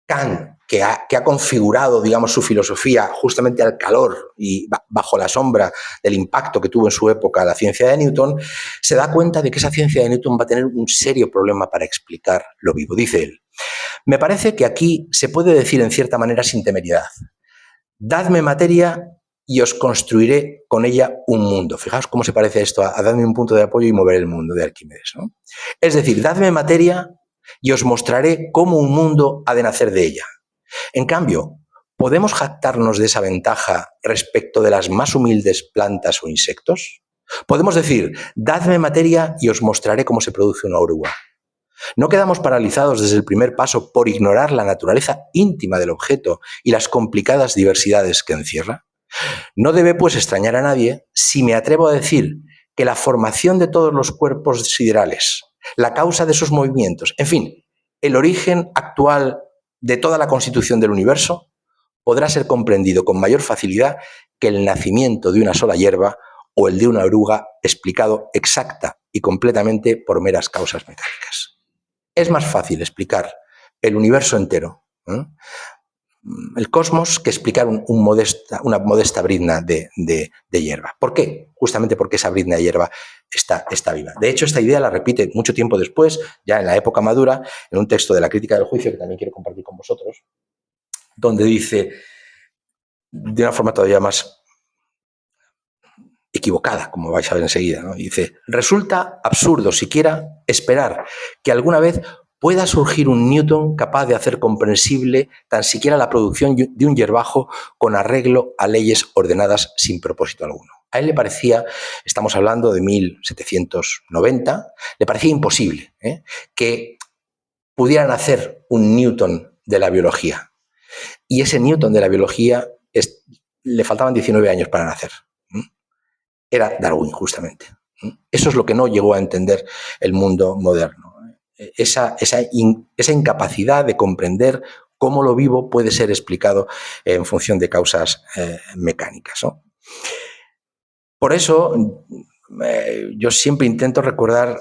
Kant, que ha configurado, digamos, su filosofía justamente al calor y bajo la sombra del impacto que tuvo en su época la ciencia de Newton, se da cuenta de que esa ciencia de Newton va a tener un serio problema para explicar lo vivo. Dice él, me parece que aquí se puede decir en cierta manera sin temeridad, dadme materia y os construiré con ella un mundo. Fijaos cómo se parece esto a dadme un punto de apoyo y mover el mundo de Arquímedes, ¿no? Es decir, dadme materia y os mostraré cómo un mundo ha de nacer de ella. En cambio, ¿podemos jactarnos de esa ventaja respecto de las más humildes plantas o insectos? Podemos decir, dadme materia y os mostraré cómo se produce una oruga. ¿No quedamos paralizados desde el primer paso por ignorar la naturaleza íntima del objeto y las complicadas diversidades que encierra? No debe, pues, extrañar a nadie si me atrevo a decir que la formación de todos los cuerpos siderales, la causa de sus movimientos, en fin, el origen actual de toda la constitución del universo, podrá ser comprendido con mayor facilidad que el nacimiento de una sola hierba o el de una oruga explicado exacta y completamente por meras causas mecánicas. Es más fácil explicar el universo entero, el cosmos, que explicar una modesta brizna de hierba. ¿Por qué? Justamente porque esa brizna de hierba está viva. De hecho, esta idea la repite mucho tiempo después, ya en la época madura, en un texto de la Crítica del Juicio, que también quiero compartir con vosotros, donde dice, de una forma todavía más equivocada, como vais a ver enseguida, ¿no? Dice, resulta absurdo siquiera esperar que alguna vez pueda surgir un Newton capaz de hacer comprensible tan siquiera la producción de un hierbajo con arreglo a leyes ordenadas sin propósito alguno. A él le parecía, estamos hablando de 1790, le parecía imposible que pudieran hacer un Newton de la biología. Y ese Newton de la biología le faltaban 19 años para nacer. Era Darwin, justamente. Eso es lo que no llegó a entender el mundo moderno. Esa incapacidad de comprender cómo lo vivo puede ser explicado en función de causas mecánicas, ¿no? Por eso, yo siempre intento recordar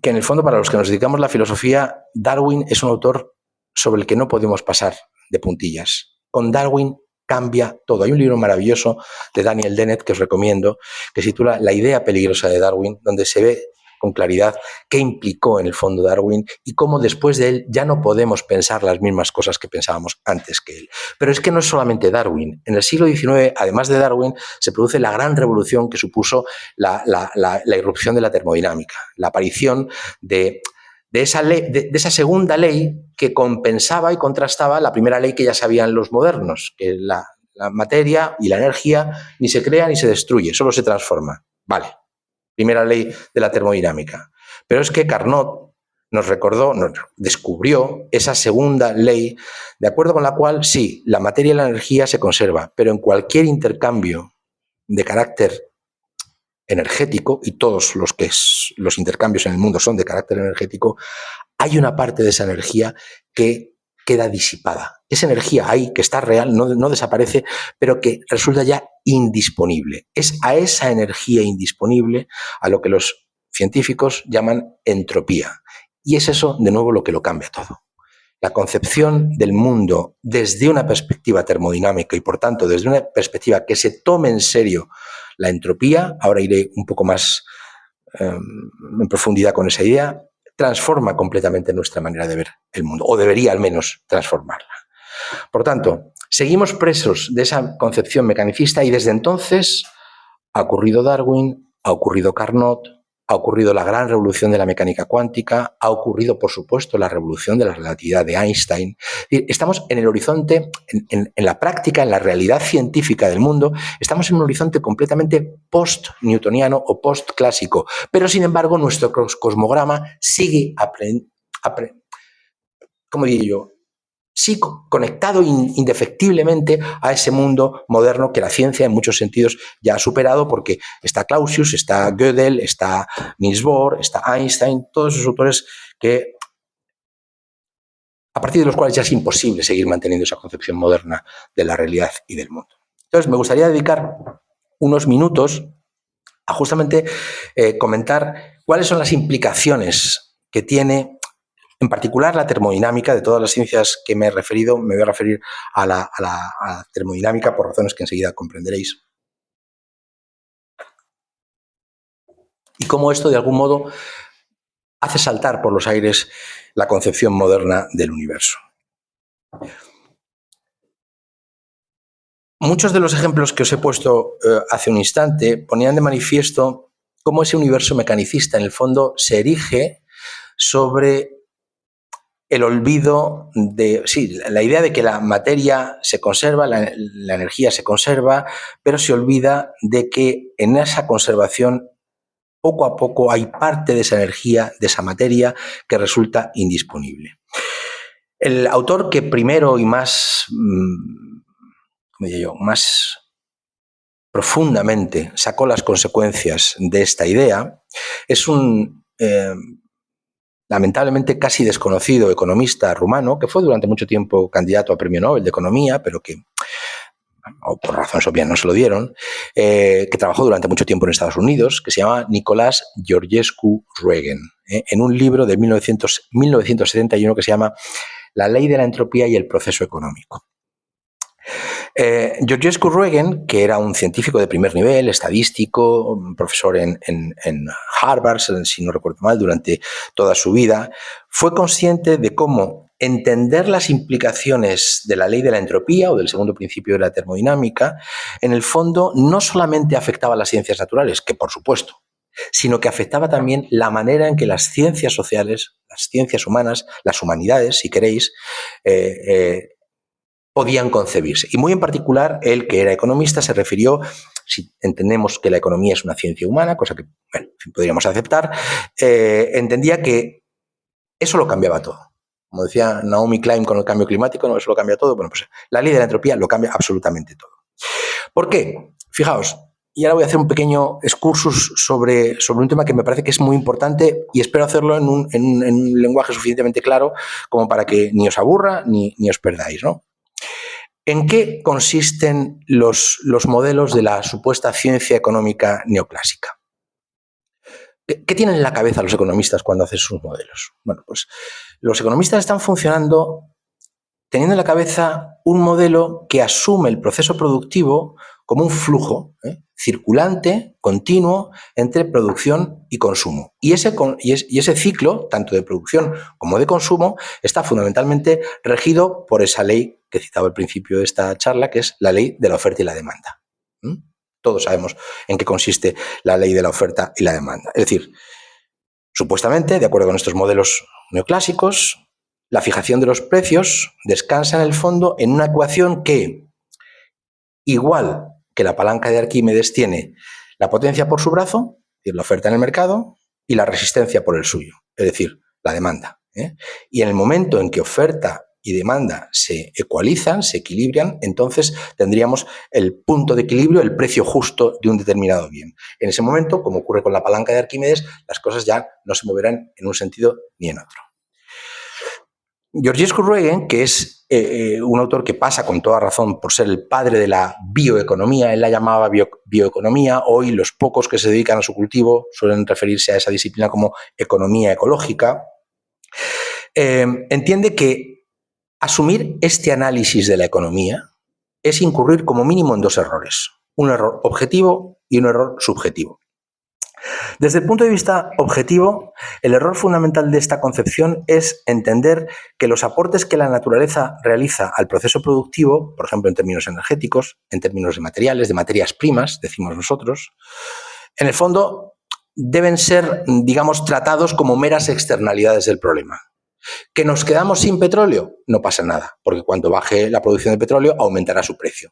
que, en el fondo, para los que nos dedicamos a la filosofía, Darwin es un autor sobre el que no podemos pasar de puntillas. Con Darwin cambia todo. Hay un libro maravilloso de Daniel Dennett que os recomiendo, que se titula La idea peligrosa de Darwin, donde se ve con claridad qué implicó en el fondo Darwin y cómo después de él ya no podemos pensar las mismas cosas que pensábamos antes que él. Pero es que no es solamente Darwin. En el siglo XIX, además de Darwin, se produce la gran revolución que supuso la irrupción de la termodinámica, la aparición de esa segunda ley que compensaba y contrastaba la primera ley que ya sabían los modernos, que la materia y la energía ni se crea ni se destruye, solo se transforma. Vale, primera ley de la termodinámica. Pero es que Carnot nos recordó, nos descubrió esa segunda ley, de acuerdo con la cual, sí, la materia y la energía se conserva, pero en cualquier intercambio de carácter energético, y todos los intercambios en el mundo son de carácter energético, hay una parte de esa energía que queda disipada. Esa energía ahí, que está real, no desaparece, pero que resulta ya indisponible. Es a esa energía indisponible a lo que los científicos llaman entropía. Y es eso, de nuevo, lo que lo cambia todo. La concepción del mundo desde una perspectiva termodinámica y, por tanto, desde una perspectiva que se tome en serio la entropía, ahora iré un poco más en profundidad con esa idea, transforma completamente nuestra manera de ver el mundo, o debería al menos transformarla. Por tanto, seguimos presos de esa concepción mecanicista y desde entonces ha ocurrido Darwin, ha ocurrido Carnot, ha ocurrido la gran revolución de la mecánica cuántica, ha ocurrido, por supuesto, la revolución de la relatividad de Einstein. Estamos en el horizonte, en la práctica, en la realidad científica del mundo, estamos en un horizonte completamente post-newtoniano o post-clásico, pero sin embargo nuestro cosmograma sigue ¿cómo diría yo? Sí, conectado indefectiblemente a ese mundo moderno que la ciencia en muchos sentidos ya ha superado, porque está Clausius, está Gödel, está Niels Bohr, está Einstein, todos esos autores que, a partir de los cuales ya es imposible seguir manteniendo esa concepción moderna de la realidad y del mundo. Entonces, me gustaría dedicar unos minutos a justamente comentar cuáles son las implicaciones que tiene, en particular, la termodinámica. De todas las ciencias que me he referido, me voy a referir a la termodinámica por razones que enseguida comprenderéis. Y cómo esto, de algún modo, hace saltar por los aires la concepción moderna del universo. Muchos de los ejemplos que os he puesto hace un instante ponían de manifiesto cómo ese universo mecanicista, en el fondo, se erige sobre el olvido de, sí, la idea de que la materia se conserva, la energía se conserva, pero se olvida de que en esa conservación poco a poco hay parte de esa energía, de esa materia, que resulta indisponible. El autor que primero y más, ¿cómo diría yo?, más profundamente sacó las consecuencias de esta idea es un lamentablemente casi desconocido economista rumano, que fue durante mucho tiempo candidato a Premio Nobel de Economía, pero que, o por razones obvias, no se lo dieron, que trabajó durante mucho tiempo en Estados Unidos, que se llama Nicolás Georgescu-Roegen, en un libro de 1971 que se llama La ley de la entropía y el proceso económico. Georgescu-Roegen, que era un científico de primer nivel, estadístico, profesor en Harvard, si no recuerdo mal, durante toda su vida, fue consciente de cómo entender las implicaciones de la ley de la entropía o del segundo principio de la termodinámica, en el fondo no solamente afectaba a las ciencias naturales, que por supuesto, sino que afectaba también la manera en que las ciencias sociales, las ciencias humanas, las humanidades, si queréis, podían concebirse. Y muy en particular, él, que era economista, se refirió, si entendemos que la economía es una ciencia humana, cosa que, bueno, podríamos aceptar, entendía que eso lo cambiaba todo. Como decía Naomi Klein con el cambio climático, no, eso lo cambia todo. Bueno, pues la ley de la entropía lo cambia absolutamente todo. ¿Por qué? Fijaos, y ahora voy a hacer un pequeño excursus sobre un tema que me parece que es muy importante y espero hacerlo en un lenguaje suficientemente claro como para que ni os aburra ni os perdáis, ¿no? ¿En qué consisten los modelos de la supuesta ciencia económica neoclásica? ¿Qué tienen en la cabeza los economistas cuando hacen sus modelos? Bueno, pues los economistas están funcionando teniendo en la cabeza un modelo que asume el proceso productivo como un flujo circulante, continuo, entre producción y consumo. Y ese ciclo, tanto de producción como de consumo, está fundamentalmente regido por esa ley que citaba al principio de esta charla, que es la ley de la oferta y la demanda. Todos sabemos en qué consiste la ley de la oferta y la demanda. Es decir, supuestamente, de acuerdo con estos modelos neoclásicos, la fijación de los precios descansa en el fondo en una ecuación que, igual que la palanca de Arquímedes, tiene la potencia por su brazo, es decir, la oferta en el mercado, y la resistencia por el suyo, es decir, la demanda. Y en el momento en que oferta y demanda se ecualizan, se equilibran, entonces tendríamos el punto de equilibrio, el precio justo de un determinado bien. En ese momento, como ocurre con la palanca de Arquímedes, las cosas ya no se moverán en un sentido ni en otro. Georgescu Roegen, que es un autor que pasa con toda razón por ser el padre de la bioeconomía, él la llamaba bioeconomía, hoy los pocos que se dedican a su cultivo suelen referirse a esa disciplina como economía ecológica, entiende que asumir este análisis de la economía es incurrir como mínimo en dos errores, un error objetivo y un error subjetivo. Desde el punto de vista objetivo, el error fundamental de esta concepción es entender que los aportes que la naturaleza realiza al proceso productivo, por ejemplo en términos energéticos, en términos de materiales, de materias primas, decimos nosotros, en el fondo deben ser, digamos, tratados como meras externalidades del problema. ¿Que nos quedamos sin petróleo? No pasa nada, porque cuando baje la producción de petróleo aumentará su precio,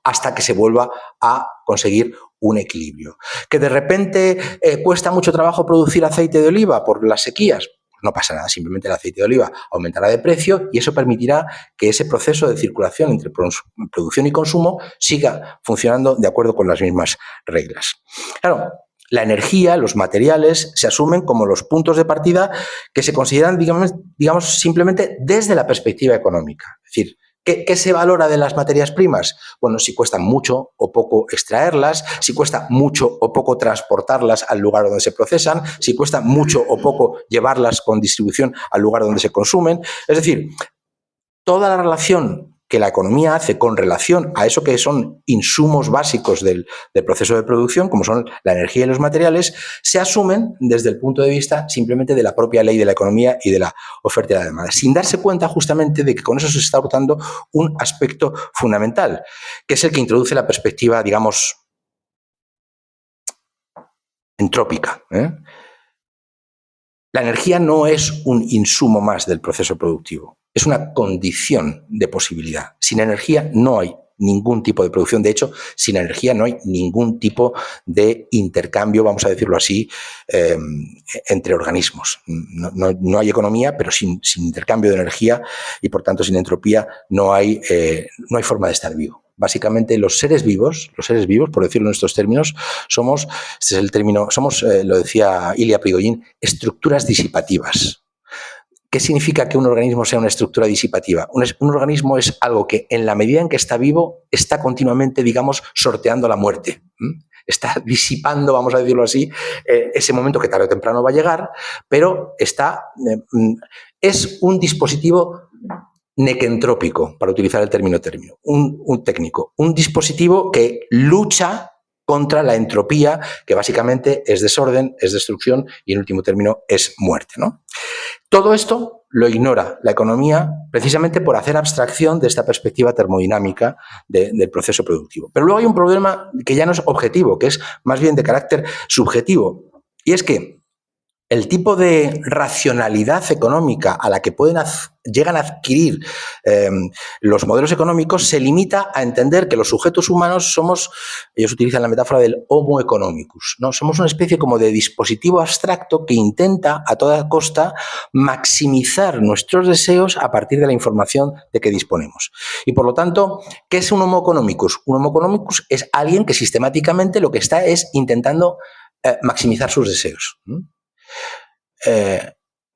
hasta que se vuelva a conseguir un equilibrio. ¿Que de repente cuesta mucho trabajo producir aceite de oliva por las sequías? No pasa nada, simplemente el aceite de oliva aumentará de precio y eso permitirá que ese proceso de circulación entre producción y consumo siga funcionando de acuerdo con las mismas reglas. Claro, la energía, los materiales, se asumen como los puntos de partida que se consideran, digamos, simplemente desde la perspectiva económica. Es decir, ¿qué se valora de las materias primas? Bueno, si cuesta mucho o poco extraerlas, si cuesta mucho o poco transportarlas al lugar donde se procesan, si cuesta mucho o poco llevarlas con distribución al lugar donde se consumen. Es decir, toda la relación que la economía hace con relación a eso que son insumos básicos del proceso de producción, como son la energía y los materiales, se asumen desde el punto de vista simplemente de la propia ley de la economía y de la oferta y la demanda, sin darse cuenta justamente de que con eso se está adoptando un aspecto fundamental, que es el que introduce la perspectiva, digamos, entrópica. La energía no es un insumo más del proceso productivo, es una condición de posibilidad. Sin energía no hay ningún tipo de producción. De hecho, sin energía no hay ningún tipo de intercambio, vamos a decirlo así, entre organismos. No hay economía, pero sin intercambio de energía y, por tanto, sin entropía no hay forma de estar vivo. Básicamente, los seres vivos, por decirlo en estos términos, somos, este es el término, somos, lo decía Ilya Prigogine, estructuras disipativas. ¿Qué significa que un organismo sea una estructura disipativa? Un organismo es algo que, en la medida en que está vivo, está continuamente, digamos, sorteando la muerte. Está disipando, vamos a decirlo así, ese momento que tarde o temprano va a llegar, pero es un dispositivo necentrópico, para utilizar el término técnico, un dispositivo que lucha contra la entropía, que básicamente es desorden, es destrucción y, en último término, es muerte, ¿no? Todo esto lo ignora la economía precisamente por hacer abstracción de esta perspectiva termodinámica del proceso productivo. Pero luego hay un problema que ya no es objetivo, que es más bien de carácter subjetivo, y es que el tipo de racionalidad económica a la que llegan a adquirir los modelos económicos se limita a entender que los sujetos humanos somos, ellos utilizan la metáfora del homo economicus, ¿no? Somos una especie como de dispositivo abstracto que intenta a toda costa maximizar nuestros deseos a partir de la información de que disponemos. Y por lo tanto, ¿qué es un homo economicus? Un homo economicus es alguien que sistemáticamente lo que está es intentando maximizar sus deseos.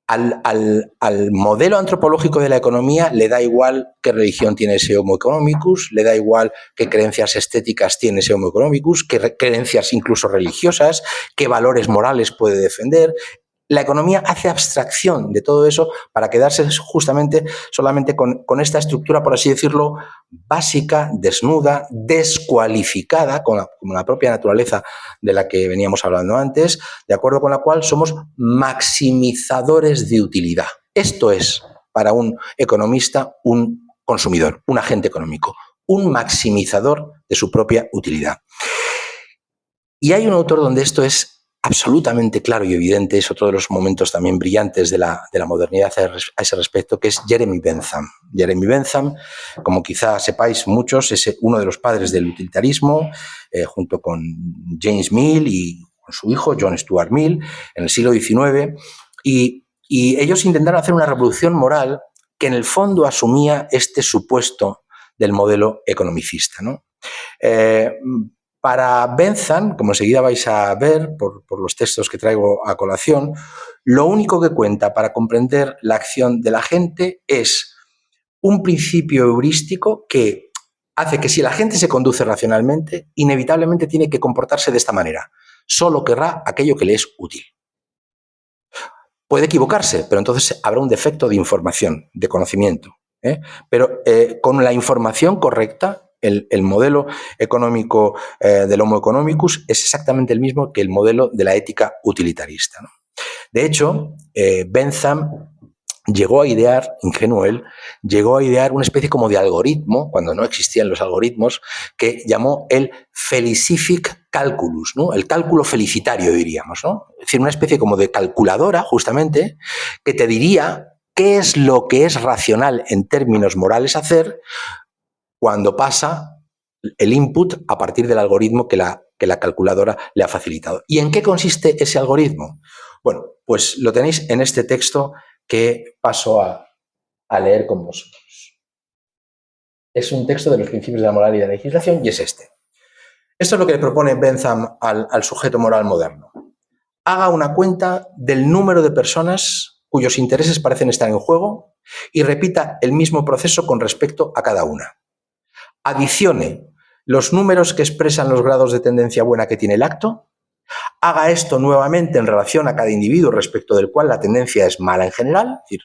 Al modelo antropológico de la economía le da igual qué religión tiene ese homo economicus, le da igual qué creencias estéticas tiene ese homo economicus, qué creencias incluso religiosas, qué valores morales puede defender. La economía hace abstracción de todo eso para quedarse justamente solamente con esta estructura, por así decirlo, básica, desnuda, descualificada, como la propia naturaleza de la que veníamos hablando antes, de acuerdo con la cual somos maximizadores de utilidad. Esto es, para un economista, un consumidor, un agente económico, un maximizador de su propia utilidad. Y hay un autor donde esto es absolutamente claro y evidente, es otro de los momentos también brillantes de la modernidad a ese respecto, que es Jeremy Bentham. Jeremy Bentham, como quizá sepáis muchos, es uno de los padres del utilitarismo, junto con James Mill y con su hijo John Stuart Mill, en el siglo XIX, y ellos intentaron hacer una revolución moral que en el fondo asumía este supuesto del modelo economicista, ¿no? Para Bentham, como enseguida vais a ver por los textos que traigo a colación, lo único que cuenta para comprender la acción de la gente es un principio heurístico que hace que si la gente se conduce racionalmente, inevitablemente tiene que comportarse de esta manera. Solo querrá aquello que le es útil. Puede equivocarse, pero entonces habrá un defecto de información, de conocimiento. Pero con la información correcta, el modelo económico del Homo economicus es exactamente el mismo que el modelo de la ética utilitarista, ¿no? De hecho, Bentham llegó a idear, ingenuo él, llegó a idear una especie como de algoritmo, cuando no existían los algoritmos, que llamó el felicific calculus, ¿no? El cálculo felicitario, diríamos, ¿no? Es decir, una especie como de calculadora, justamente, que te diría qué es lo que es racional en términos morales hacer cuando pasa el input a partir del algoritmo que la calculadora le ha facilitado. ¿Y en qué consiste ese algoritmo? Bueno, pues lo tenéis en este texto que paso a leer con vosotros. Es un texto de los principios de la moral y de la legislación y es este. Esto es lo que le propone Bentham al sujeto moral moderno. Haga una cuenta del número de personas cuyos intereses parecen estar en juego y repita el mismo proceso con respecto a cada una. Adicione los números que expresan los grados de tendencia buena que tiene el acto. Haga esto nuevamente en relación a cada individuo respecto del cual la tendencia es mala en general, es decir,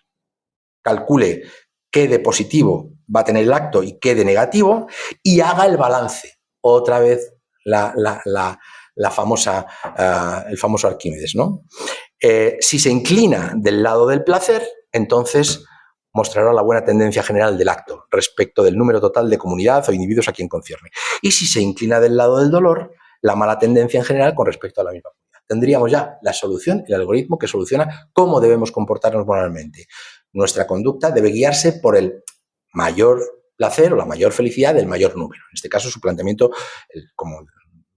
calcule qué de positivo va a tener el acto y qué de negativo, y haga el balance. Otra vez el famoso Arquímedes, ¿no? Si se inclina del lado del placer, entonces mostrará la buena tendencia general del acto respecto del número total de comunidad o individuos a quien concierne. Y si se inclina del lado del dolor, la mala tendencia en general con respecto a la misma comunidad. Tendríamos ya la solución, el algoritmo que soluciona cómo debemos comportarnos moralmente. Nuestra conducta debe guiarse por el mayor placer o la mayor felicidad del mayor número. En este caso, su planteamiento, como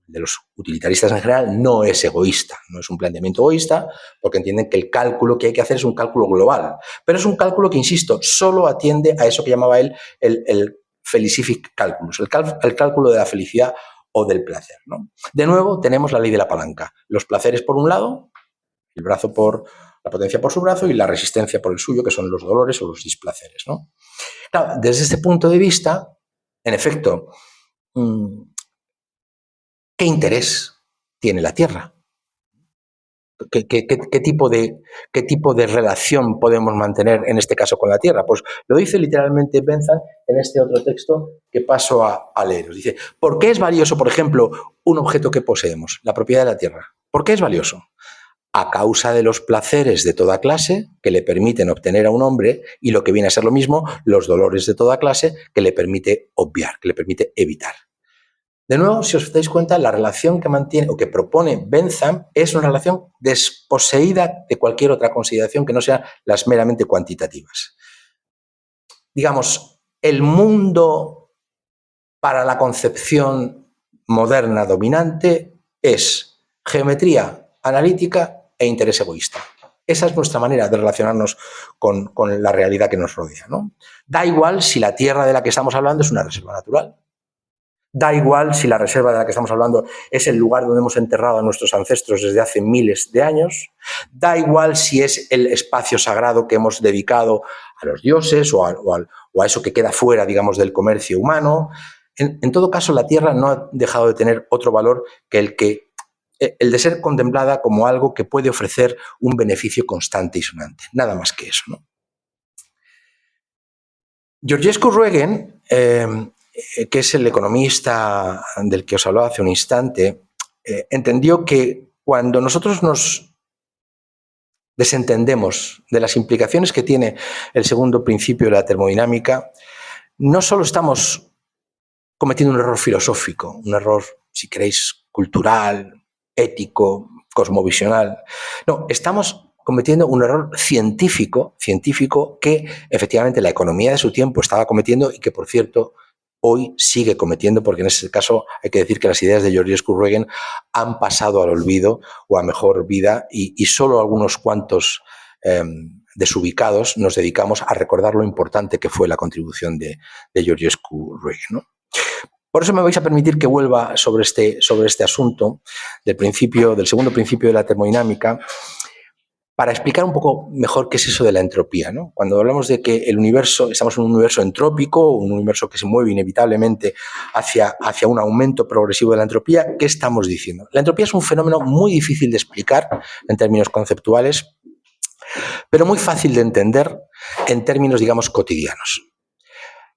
de los utilitaristas en general, no es egoísta, no es un planteamiento egoísta, porque entienden que el cálculo que hay que hacer es un cálculo global, pero es un cálculo que, insisto, solo atiende a eso que llamaba él el felicific calculus, el cálculo de la felicidad o del placer, ¿no? De nuevo, tenemos la ley de la palanca. Los placeres por un lado, el brazo por la potencia por su brazo y la resistencia por el suyo, que son los dolores o los displaceres, ¿no? Claro, desde este punto de vista, en efecto, ¿qué interés tiene la Tierra? ¿Qué tipo de relación podemos mantener en este caso con la Tierra? Pues lo dice literalmente Bentham en este otro texto que paso a leeros. Dice, ¿por qué es valioso, por ejemplo, un objeto que poseemos, la propiedad de la Tierra? ¿Por qué es valioso? A causa de los placeres de toda clase que le permiten obtener a un hombre y lo que viene a ser lo mismo, los dolores de toda clase que le permite obviar, que le permite evitar. De nuevo, si os dais cuenta, la relación que mantiene o que propone Bentham es una relación desposeída de cualquier otra consideración que no sean las meramente cuantitativas. Digamos, el mundo para la concepción moderna dominante es geometría analítica e interés egoísta. Esa es nuestra manera de relacionarnos con la realidad que nos rodea, ¿no? Da igual si la tierra de la que estamos hablando es una reserva natural. Da igual si la reserva de la que estamos hablando es el lugar donde hemos enterrado a nuestros ancestros desde hace miles de años. Da igual si es el espacio sagrado que hemos dedicado a los dioses o a eso que queda fuera, digamos, del comercio humano. En todo caso, la tierra no ha dejado de tener otro valor que el de ser contemplada como algo que puede ofrecer un beneficio constante y sonante. Nada más que eso, ¿no? Georgescu Roegen, que es el economista del que os hablaba hace un instante, entendió que cuando nosotros nos desentendemos de las implicaciones que tiene el segundo principio de la termodinámica, no solo estamos cometiendo un error filosófico, un error, si queréis, cultural, ético, cosmovisional. No, estamos cometiendo un error científico que efectivamente la economía de su tiempo estaba cometiendo y que, por cierto, hoy sigue cometiendo, porque en ese caso hay que decir que las ideas de Georgescu Ruegen han pasado al olvido o a mejor vida y solo algunos cuantos desubicados nos dedicamos a recordar lo importante que fue la contribución de Georgescu Ruegen, ¿no? Por eso me vais a permitir que vuelva sobre este asunto del segundo principio de la termodinámica, para explicar un poco mejor qué es eso de la entropía, ¿no? Cuando hablamos de que el universo, estamos en un universo entrópico, un universo que se mueve inevitablemente hacia un aumento progresivo de la entropía, ¿qué estamos diciendo? La entropía es un fenómeno muy difícil de explicar en términos conceptuales, pero muy fácil de entender en términos, digamos, cotidianos.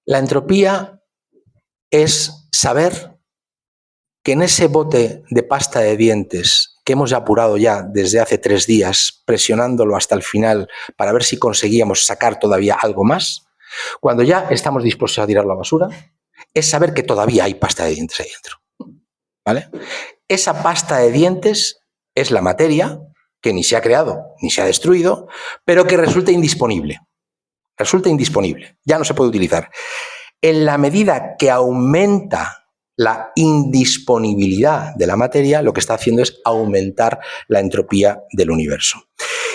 La entropía es saber que en ese bote de pasta de dientes que hemos apurado ya desde hace 3 días, presionándolo hasta el final para ver si conseguíamos sacar todavía algo más, cuando ya estamos dispuestos a tirar la basura, es saber que todavía hay pasta de dientes ahí dentro, ¿vale? Esa pasta de dientes es la materia que ni se ha creado ni se ha destruido, pero que resulta indisponible. Resulta indisponible, ya no se puede utilizar. En la medida que aumenta la indisponibilidad de la materia, lo que está haciendo es aumentar la entropía del universo.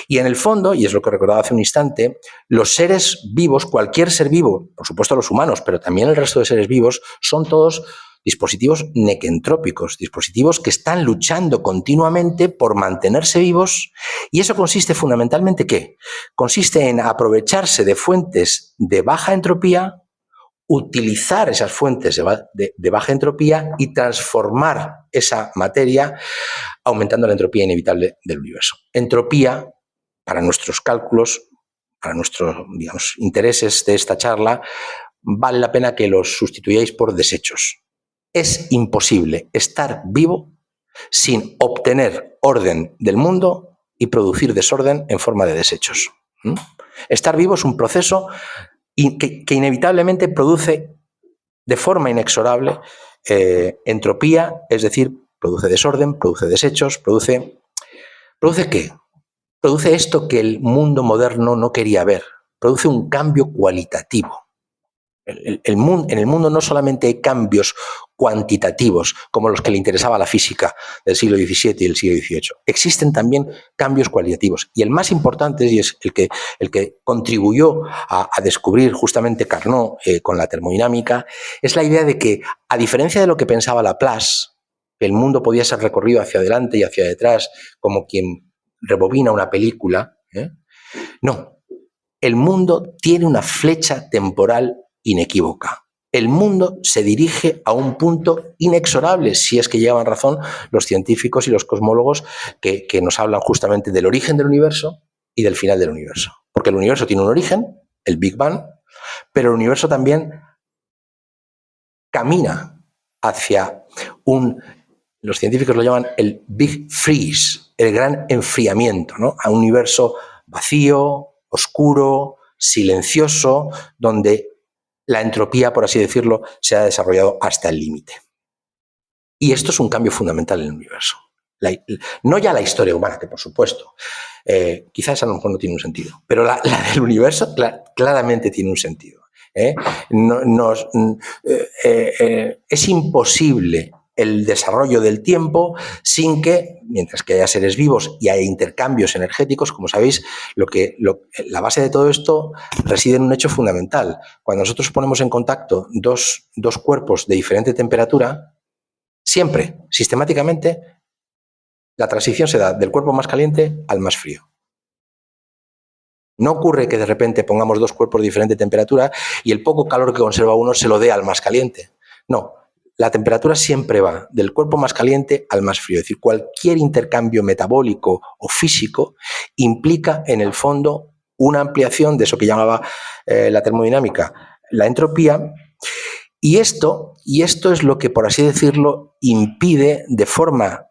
Y en el fondo, y es lo que recordaba hace un instante, los seres vivos, cualquier ser vivo, por supuesto los humanos, pero también el resto de seres vivos, son todos dispositivos nequentrópicos, dispositivos que están luchando continuamente por mantenerse vivos, y eso consiste fundamentalmente, ¿qué? Consiste en aprovecharse de fuentes de baja entropía, utilizar esas fuentes de baja entropía y transformar esa materia aumentando la entropía inevitable del universo. Entropía, para nuestros cálculos, para nuestros, digamos, intereses de esta charla, vale la pena que los sustituyáis por desechos. Es imposible estar vivo sin obtener orden del mundo y producir desorden en forma de desechos. Estar vivo es un proceso que inevitablemente produce de forma inexorable entropía, es decir, produce desorden, produce desechos, ¿produce qué? Produce esto que el mundo moderno no quería ver, produce un cambio cualitativo. En el mundo no solamente hay cambios cuantitativos, como los que le interesaba a la física del siglo XVII y del siglo XVIII. Existen también cambios cualitativos. Y el más importante, y es el que contribuyó a descubrir justamente Carnot con la termodinámica, es la idea de que, a diferencia de lo que pensaba Laplace, el mundo podía ser recorrido hacia adelante y hacia detrás, como quien rebobina una película, no. El mundo tiene una flecha temporal inequívoca. El mundo se dirige a un punto inexorable, si es que llevan razón los científicos y los cosmólogos que nos hablan justamente del origen del universo y del final del universo. Porque el universo tiene un origen, el Big Bang, pero el universo también camina hacia los científicos lo llaman el Big Freeze, el gran enfriamiento, ¿no? A un universo vacío, oscuro, silencioso, donde la entropía, por así decirlo, se ha desarrollado hasta el límite. Y esto es un cambio fundamental en el universo. No ya la historia humana, que por supuesto, quizás a lo mejor no tiene un sentido, pero la del universo claramente tiene un sentido. Es imposible el desarrollo del tiempo sin que, mientras que haya seres vivos y haya intercambios energéticos, como sabéis, la base de todo esto reside en un hecho fundamental. Cuando nosotros ponemos en contacto dos cuerpos de diferente temperatura, siempre, sistemáticamente, la transición se da del cuerpo más caliente al más frío. No ocurre que de repente pongamos 2 cuerpos de diferente temperatura y el poco calor que conserva uno se lo dé al más caliente. No. La temperatura siempre va del cuerpo más caliente al más frío. Es decir, cualquier intercambio metabólico o físico implica, en el fondo, una ampliación de eso que llamaba la termodinámica la entropía. Y esto es lo que, por así decirlo, impide de forma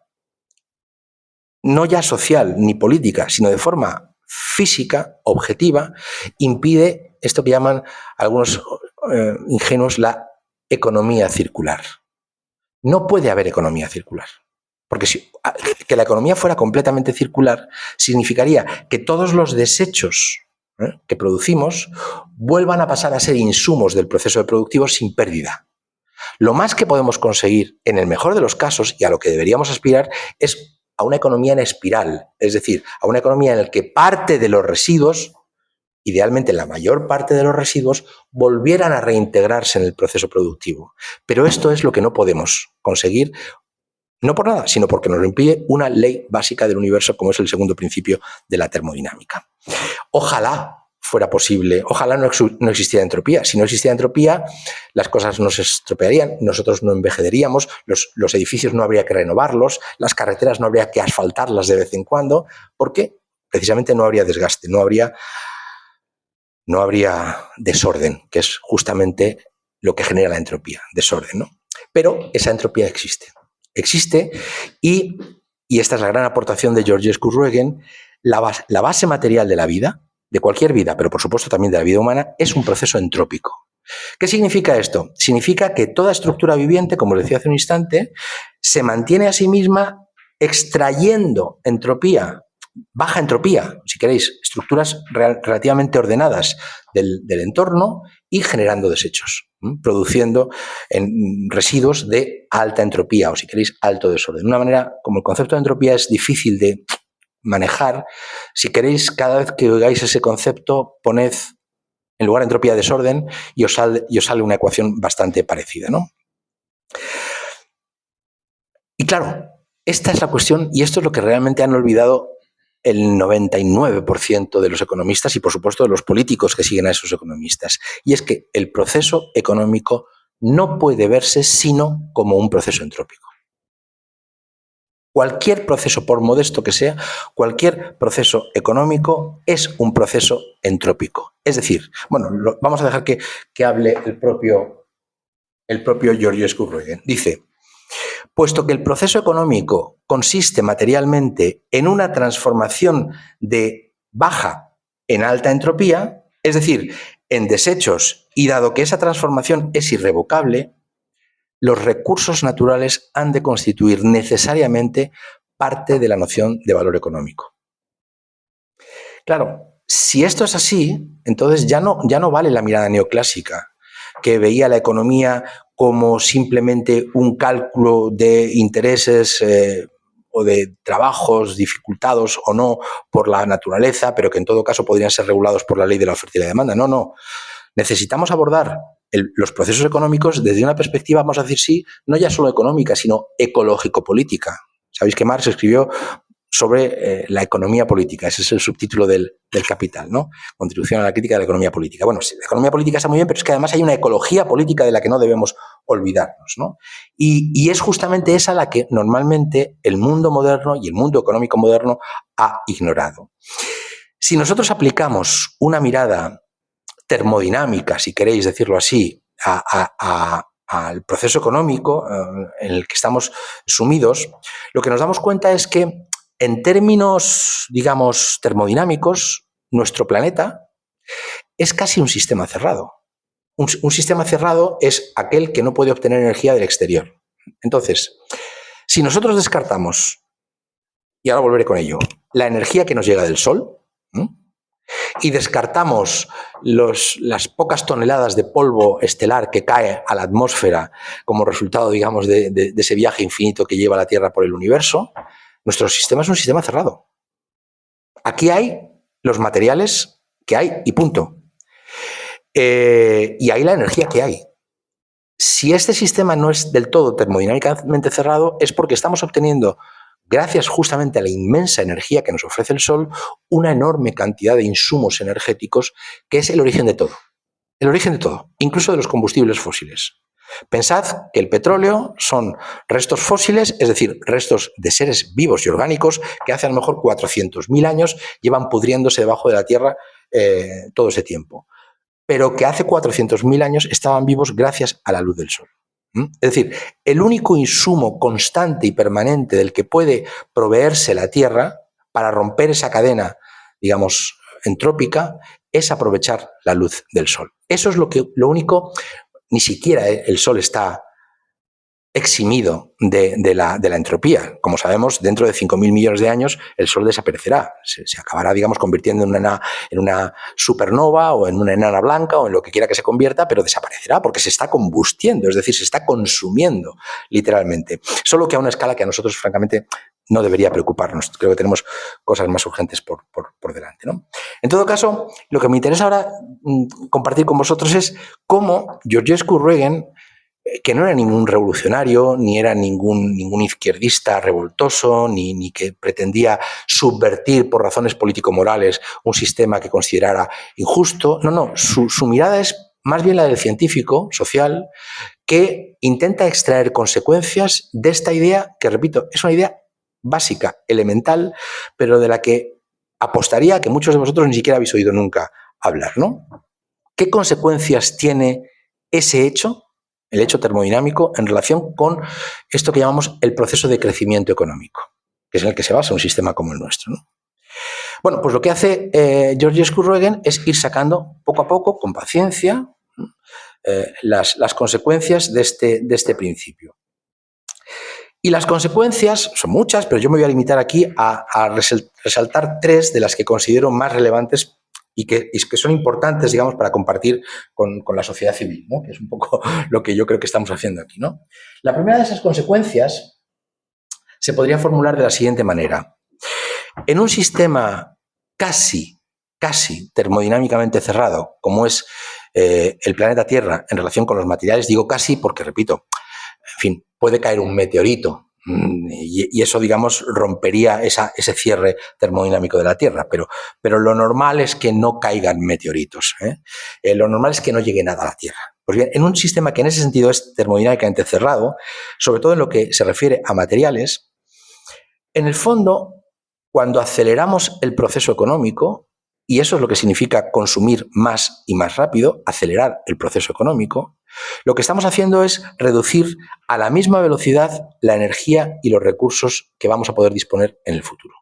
no ya social ni política, sino de forma física, objetiva, impide esto que llaman algunos ingenuos la economía circular. No puede haber economía circular. Porque que la economía fuera completamente circular significaría que todos los desechos que producimos vuelvan a pasar a ser insumos del proceso productivo sin pérdida. Lo más que podemos conseguir, en el mejor de los casos, y a lo que deberíamos aspirar, es a una economía en espiral, es decir, a una economía en la que parte de los residuos, idealmente la mayor parte de los residuos, volvieran a reintegrarse en el proceso productivo. Pero esto es lo que no podemos conseguir, no por nada, sino porque nos lo impide una ley básica del universo, como es el segundo principio de la termodinámica. Ojalá fuera posible, ojalá no existiera entropía. Si no existiera entropía, las cosas no se estropearían, nosotros no envejeceríamos, los edificios no habría que renovarlos, las carreteras no habría que asfaltarlas de vez en cuando, porque precisamente no habría desgaste, no habría desorden, que es justamente lo que genera la entropía, desorden, ¿no? Pero esa entropía existe y esta es la gran aportación de Georgescu Ruegen, la base material de la vida, de cualquier vida, pero por supuesto también de la vida humana, es un proceso entrópico. ¿Qué significa esto? Significa que toda estructura viviente, como les decía hace un instante, se mantiene a sí misma extrayendo entropía, baja entropía, si queréis, estructuras relativamente ordenadas del entorno y generando desechos, produciendo residuos de alta entropía o, si queréis, alto desorden. De una manera, como el concepto de entropía es difícil de manejar, si queréis, cada vez que oigáis ese concepto, poned en lugar de entropía desorden y os sale una ecuación bastante parecida, ¿no? Y claro, esta es la cuestión y esto es lo que realmente han olvidado el 99% de los economistas y, por supuesto, de los políticos que siguen a esos economistas. Y es que el proceso económico no puede verse sino como un proceso entrópico. Cualquier proceso, por modesto que sea, cualquier proceso económico es un proceso entrópico. Es decir, bueno, vamos a dejar que hable el propio Georgescu Ruegen. Dice: puesto que el proceso económico consiste materialmente en una transformación de baja en alta entropía, es decir, en desechos, y dado que esa transformación es irrevocable, los recursos naturales han de constituir necesariamente parte de la noción de valor económico. Claro, si esto es así, entonces ya no vale la mirada neoclásica, que veía la economía como simplemente un cálculo de intereses o de trabajos dificultados o no por la naturaleza, pero que en todo caso podrían ser regulados por la ley de la oferta y la demanda. No. Necesitamos abordar los procesos económicos desde una perspectiva, vamos a decir sí, no ya solo económica, sino ecológico-política. Sabéis que Marx escribió sobre la economía política, ese es el subtítulo del Capital, ¿no? Contribución a la crítica de la economía política. Bueno, sí, la economía política está muy bien, pero es que además hay una ecología política de la que no debemos olvidarnos, ¿no? Y es justamente esa la que normalmente el mundo moderno y el mundo económico moderno ha ignorado. Si nosotros aplicamos una mirada termodinámica, si queréis decirlo así, al proceso económico en el que estamos sumidos, lo que nos damos cuenta es que en términos, digamos, termodinámicos, nuestro planeta es casi un sistema cerrado. Un sistema cerrado es aquel que no puede obtener energía del exterior. Entonces, si nosotros descartamos, y ahora volveré con ello, la energía que nos llega del Sol, y descartamos las pocas toneladas de polvo estelar que cae a la atmósfera como resultado, digamos, de ese viaje infinito que lleva la Tierra por el universo, nuestro sistema es un sistema cerrado. Aquí hay los materiales que hay y punto. Y hay la energía que hay. Si este sistema no es del todo termodinámicamente cerrado, es porque estamos obteniendo, gracias justamente a la inmensa energía que nos ofrece el Sol, una enorme cantidad de insumos energéticos que es el origen de todo. El origen de todo, incluso de los combustibles fósiles. Pensad que el petróleo son restos fósiles, es decir, restos de seres vivos y orgánicos que hace a lo mejor 400.000 años llevan pudriéndose debajo de la Tierra todo ese tiempo, pero que hace 400.000 años estaban vivos gracias a la luz del Sol. Es decir, el único insumo constante y permanente del que puede proveerse la Tierra para romper esa cadena, digamos, entrópica, es aprovechar la luz del Sol. Eso es lo único, ni siquiera el Sol está eximido de la entropía. Como sabemos, dentro de 5.000 millones de años el Sol desaparecerá. Se acabará, digamos, convirtiendo en una supernova o en una enana blanca o en lo que quiera que se convierta, pero desaparecerá porque se está combustiendo, es decir, se está consumiendo literalmente. Solo que a una escala que a nosotros, francamente, no debería preocuparnos. Creo que tenemos cosas más urgentes por delante, ¿no? En todo caso, lo que me interesa ahora compartir con vosotros es cómo Georgescu Ruegen, que no era ningún revolucionario, ni era ningún izquierdista revoltoso, ni que pretendía subvertir por razones político-morales un sistema que considerara injusto. No, su mirada es más bien la del científico social que intenta extraer consecuencias de esta idea, que repito, es una idea básica, elemental, pero de la que apostaría a que muchos de vosotros ni siquiera habéis oído nunca hablar, ¿no? ¿Qué consecuencias tiene ese hecho, el hecho termodinámico, en relación con esto que llamamos el proceso de crecimiento económico, que es en el que se basa un sistema como el nuestro, ¿no? Bueno, pues lo que hace Georgescu Ruegen es ir sacando poco a poco, con paciencia, las consecuencias de este principio. Y las consecuencias son muchas, pero yo me voy a limitar aquí a resaltar tres de las que considero más relevantes y que son importantes, digamos, para compartir con la sociedad civil, ¿no? Que es un poco lo que yo creo que estamos haciendo aquí, ¿no? La primera de esas consecuencias se podría formular de la siguiente manera. En un sistema casi termodinámicamente cerrado, como es el planeta Tierra en relación con los materiales, digo casi porque, repito, en fin, puede caer un meteorito y eso, digamos, rompería ese cierre termodinámico de la Tierra, pero lo normal es que no caigan meteoritos, ¿eh? Lo normal es que no llegue nada a la Tierra. Pues bien, en un sistema que en ese sentido es termodinámicamente cerrado, sobre todo en lo que se refiere a materiales, en el fondo, cuando aceleramos el proceso económico, y eso es lo que significa consumir más y más rápido, acelerar el proceso económico, lo que estamos haciendo es reducir a la misma velocidad la energía y los recursos que vamos a poder disponer en el futuro.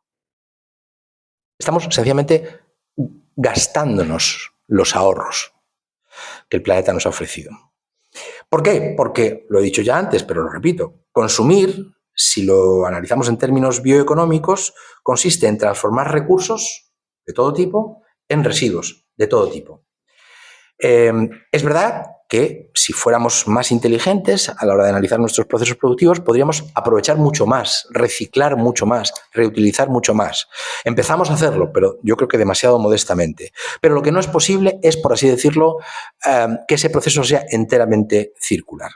Estamos sencillamente gastándonos los ahorros que el planeta nos ha ofrecido. ¿Por qué? Porque, lo he dicho ya antes, pero lo repito, consumir, si lo analizamos en términos bioeconómicos, consiste en transformar recursos de todo tipo en residuos de todo tipo. Es verdad que si fuéramos más inteligentes a la hora de analizar nuestros procesos productivos, podríamos aprovechar mucho más, reciclar mucho más, reutilizar mucho más. Empezamos a hacerlo, pero yo creo que demasiado modestamente. Pero lo que no es posible es, por así decirlo, que ese proceso sea enteramente circular.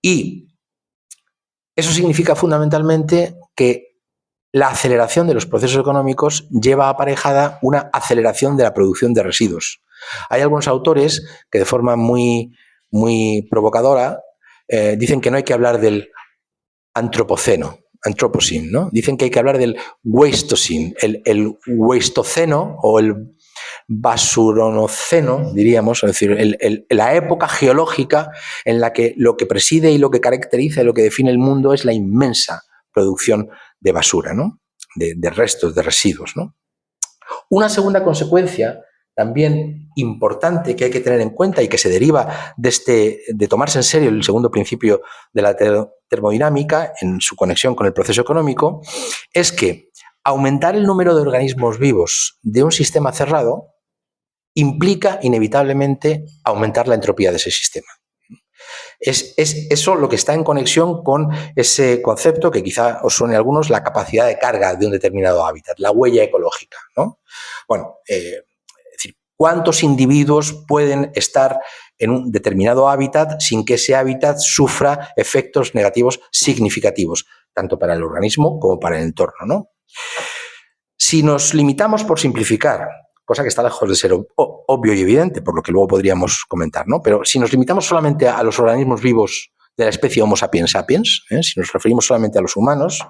Y eso significa fundamentalmente que la aceleración de los procesos económicos lleva aparejada una aceleración de la producción de residuos. Hay algunos autores que de forma muy provocadora dicen que no hay que hablar del antropoceno, anthropocene, ¿no? Dicen que hay que hablar del Weistocene, el Weistoceno o el basuronoceno, diríamos, es decir, la época geológica en la que lo que preside y lo que caracteriza y lo que define el mundo es la inmensa producción de basura, ¿no? De restos, de residuos, ¿no? Una segunda consecuencia también importante que hay que tener en cuenta y que se deriva de tomarse en serio el segundo principio de la termodinámica en su conexión con el proceso económico, es que aumentar el número de organismos vivos de un sistema cerrado implica inevitablemente aumentar la entropía de ese sistema. Es eso lo que está en conexión con ese concepto que quizá os suene a algunos, la capacidad de carga de un determinado hábitat, la huella ecológica, ¿no? Bueno, es decir, ¿cuántos individuos pueden estar en un determinado hábitat sin que ese hábitat sufra efectos negativos significativos, tanto para el organismo como para el entorno, ¿no? Si nos limitamos, por simplificar, cosa que está lejos de ser obvio y evidente, por lo que luego podríamos comentar, ¿no? Pero si nos limitamos solamente a los organismos vivos de la especie Homo sapiens sapiens, si nos referimos solamente a los humanos,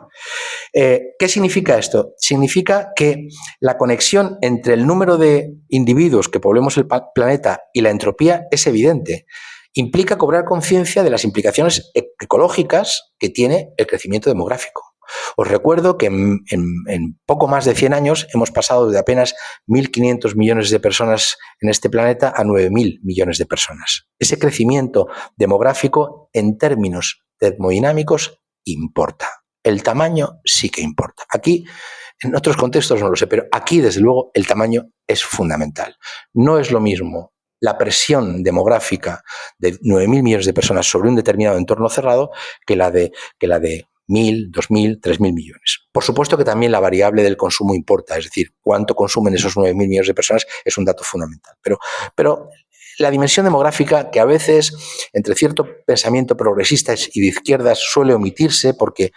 ¿qué significa esto? Significa que la conexión entre el número de individuos que poblemos el planeta y la entropía es evidente. Implica cobrar conciencia de las implicaciones ecológicas que tiene el crecimiento demográfico. Os recuerdo que en poco más de 100 años hemos pasado de apenas 1.500 millones de personas en este planeta a 9.000 millones de personas. Ese crecimiento demográfico en términos termodinámicos importa. El tamaño sí que importa. Aquí, en otros contextos no lo sé, pero aquí, desde luego, el tamaño es fundamental. No es lo mismo la presión demográfica de 9.000 millones de personas sobre un determinado entorno cerrado que la de 1.000, 2.000, 3.000 millones. Por supuesto que también la variable del consumo importa, es decir, cuánto consumen esos 9.000 millones de personas es un dato fundamental. Pero la dimensión demográfica, que a veces entre cierto pensamiento progresista y de izquierdas suele omitirse porque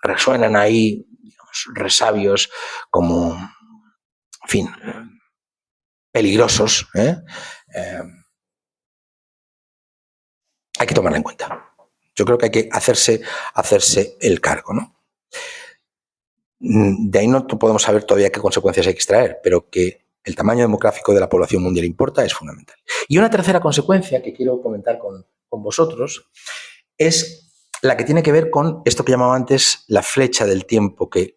resuenan ahí, digamos, resabios como, en fin, peligrosos, hay que tomarla en cuenta. Yo creo que hay que hacerse el cargo, ¿no? De ahí no podemos saber todavía qué consecuencias hay que extraer, pero que el tamaño demográfico de la población mundial importa es fundamental. Y una tercera consecuencia que quiero comentar con vosotros es la que tiene que ver con esto que llamaba antes la flecha del tiempo que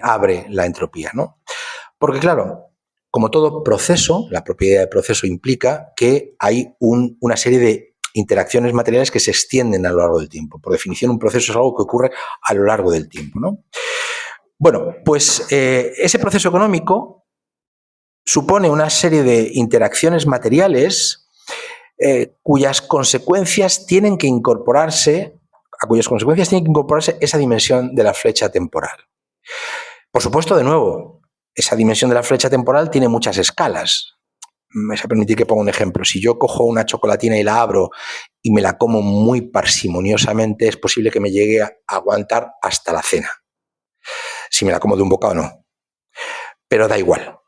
abre la entropía, ¿no? Porque claro, como todo proceso, la propiedad de proceso implica que hay una serie de interacciones materiales que se extienden a lo largo del tiempo. Por definición, un proceso es algo que ocurre a lo largo del tiempo, ¿no? Bueno, pues ese proceso económico supone una serie de interacciones materiales cuyas consecuencias tienen que incorporarse esa dimensión de la flecha temporal. Por supuesto, de nuevo, esa dimensión de la flecha temporal tiene muchas escalas. Me vais a permitir que ponga un ejemplo. Si yo cojo una chocolatina y la abro y me la como muy parsimoniosamente, es posible que me llegue a aguantar hasta la cena. Si me la como de un bocado, no. Pero da igual.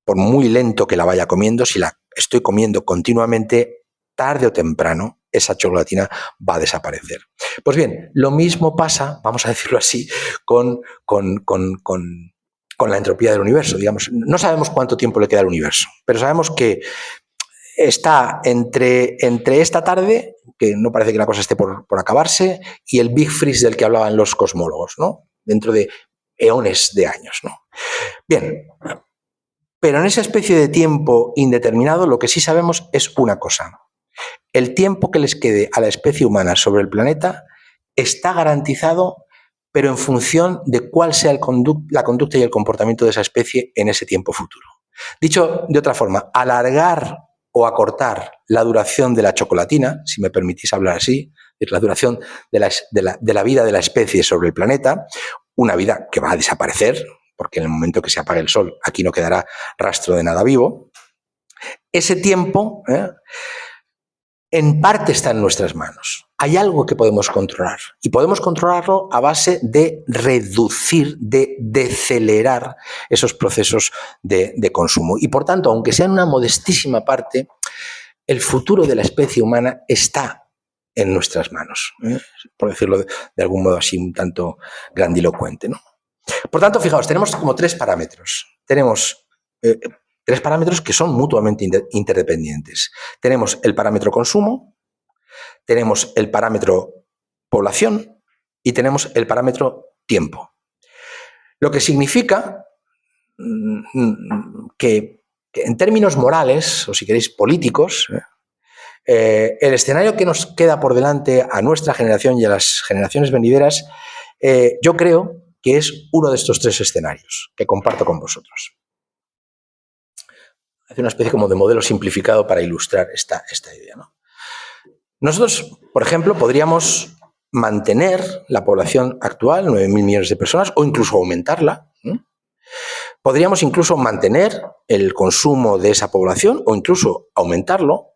Por muy lento que la vaya comiendo, si la estoy comiendo continuamente, tarde o temprano, esa chocolatina va a desaparecer. Pues bien, lo mismo pasa, vamos a decirlo así, con la entropía del universo. Digamos, no sabemos cuánto tiempo le queda al universo, pero sabemos que está entre esta tarde, que no parece que la cosa esté por acabarse, y el Big Freeze del que hablaban los cosmólogos, ¿no? Dentro de eones de años, ¿no? Bien, pero en esa especie de tiempo indeterminado lo que sí sabemos es una cosa. El tiempo que les quede a la especie humana sobre el planeta está garantizado, pero en función de cuál sea la conducta y el comportamiento de esa especie en ese tiempo futuro. Dicho de otra forma, alargar o acortar la duración de la chocolatina, si me permitís hablar así, es la duración de la vida de la especie sobre el planeta, una vida que va a desaparecer, porque en el momento que se apague el sol aquí no quedará rastro de nada vivo, ese tiempo en parte está en nuestras manos. Hay algo que podemos controlar y podemos controlarlo a base de reducir, de decelerar esos procesos de consumo. Y por tanto, aunque sea en una modestísima parte, el futuro de la especie humana está en nuestras manos, por decirlo de algún modo así un tanto grandilocuente, ¿no? Por tanto, fijaos, tenemos como tres parámetros. Tenemos tres parámetros que son mutuamente interdependientes. Tenemos el parámetro consumo, tenemos el parámetro población y tenemos el parámetro tiempo. Lo que significa que en términos morales, o si queréis políticos, el escenario que nos queda por delante a nuestra generación y a las generaciones venideras, yo creo que es uno de estos tres escenarios que comparto con vosotros. Hace una especie como de modelo simplificado para ilustrar esta idea, ¿no? Nosotros, por ejemplo, podríamos mantener la población actual, 9.000 millones de personas, o incluso aumentarla. Podríamos incluso mantener el consumo de esa población o incluso aumentarlo,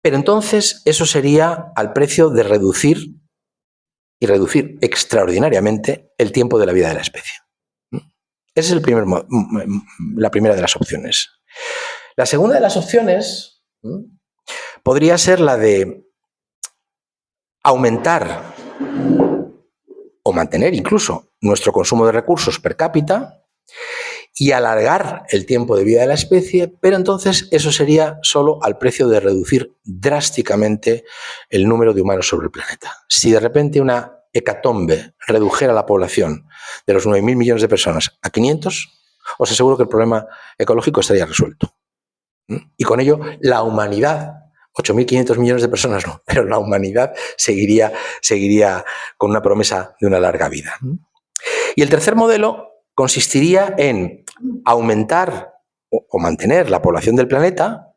pero entonces eso sería al precio de reducir extraordinariamente el tiempo de la vida de la especie. Esa es la primera de las opciones. La segunda de las opciones podría ser la de aumentar o mantener incluso nuestro consumo de recursos per cápita y alargar el tiempo de vida de la especie, pero entonces eso sería solo al precio de reducir drásticamente el número de humanos sobre el planeta. Si de repente una hecatombe redujera la población de los 9.000 millones de personas a 500, os aseguro que el problema ecológico estaría resuelto. Y con ello la humanidad 8.500 millones de personas no, pero la humanidad seguiría con una promesa de una larga vida. Y el tercer modelo consistiría en aumentar o mantener la población del planeta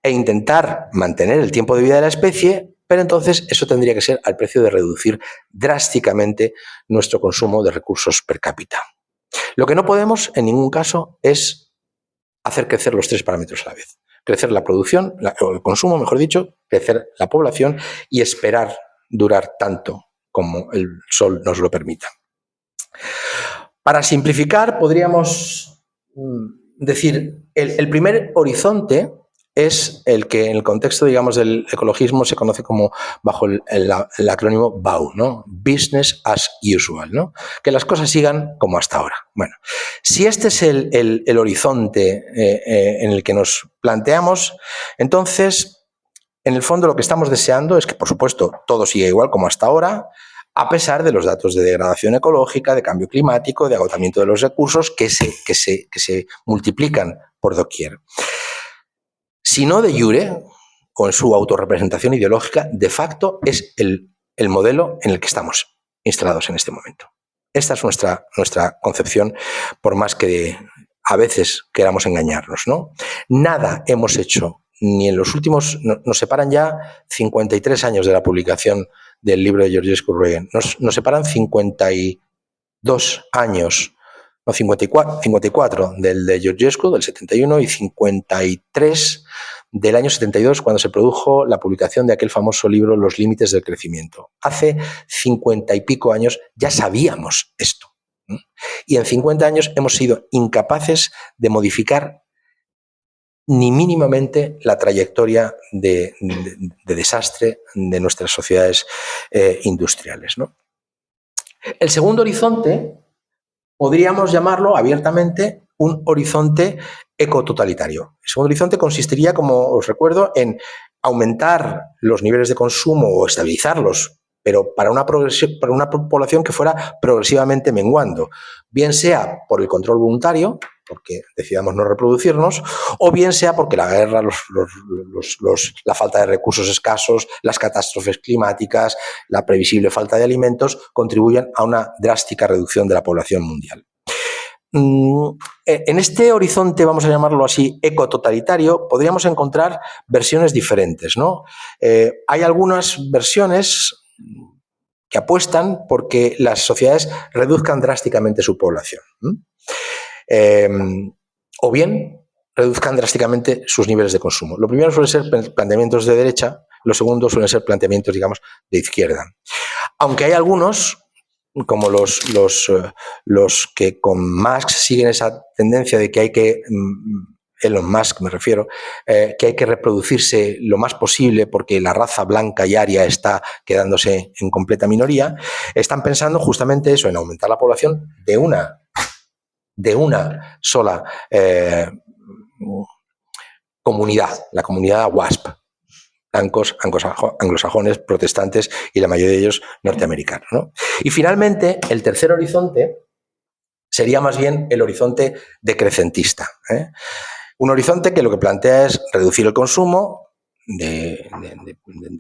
e intentar mantener el tiempo de vida de la especie, pero entonces eso tendría que ser al precio de reducir drásticamente nuestro consumo de recursos per cápita. Lo que no podemos en ningún caso es hacer crecer los tres parámetros a la vez. Crecer la producción, o el consumo, mejor dicho, crecer la población y esperar durar tanto como el Sol nos lo permita. Para simplificar, podríamos decir, el primer horizonte es el que en el contexto, digamos, del ecologismo se conoce como bajo el acrónimo BAU, ¿no? Business as usual, ¿no? Que las cosas sigan como hasta ahora. Bueno, si este es el horizonte en el que nos planteamos, entonces, en el fondo lo que estamos deseando es que, por supuesto, todo siga igual como hasta ahora, a pesar de los datos de degradación ecológica, de cambio climático, de agotamiento de los recursos que se multiplican por doquier. Si no de jure, o en su autorrepresentación ideológica, de facto es el modelo en el que estamos instalados en este momento. Esta es nuestra concepción, por más que a veces queramos engañarnos, ¿no? Nada hemos hecho, ni en los últimos, nos separan ya 53 años de la publicación del libro de Georgescu Reagan, nos separan 52 años, no 54 del de Georgescu, del 71, y 53 del año 72, cuando se produjo la publicación de aquel famoso libro Los límites del crecimiento. Hace 50 y pico años ya sabíamos esto. Y en 50 años hemos sido incapaces de modificar ni mínimamente la trayectoria de desastre de nuestras sociedades industriales, ¿no? El segundo horizonte podríamos llamarlo abiertamente un horizonte ecototalitario. El segundo horizonte consistiría, como os recuerdo, en aumentar los niveles de consumo o estabilizarlos, pero para una población que fuera progresivamente menguando, bien sea por el control voluntario, porque decidamos no reproducirnos, o bien sea porque la guerra, la falta de recursos escasos, las catástrofes climáticas, la previsible falta de alimentos, contribuyen a una drástica reducción de la población mundial. En este horizonte, vamos a llamarlo así, ecototalitario, podríamos encontrar versiones diferentes, ¿no? Hay algunas versiones que apuestan porque las sociedades reduzcan drásticamente su población. O bien reduzcan drásticamente sus niveles de consumo. Lo primero suelen ser planteamientos de derecha, lo segundo suelen ser planteamientos, digamos, de izquierda. Aunque hay algunos, como los que con Musk siguen esa tendencia de que hay que, Elon Musk me refiero, que hay que reproducirse lo más posible porque la raza blanca y aria está quedándose en completa minoría, están pensando justamente eso, en aumentar la población de una sola comunidad, la comunidad WASP, blancos, anglosajones, protestantes y la mayoría de ellos norteamericanos, ¿no? Y finalmente, el tercer horizonte sería más bien el horizonte decrecentista, ¿eh? Un horizonte que lo que plantea es reducir el consumo de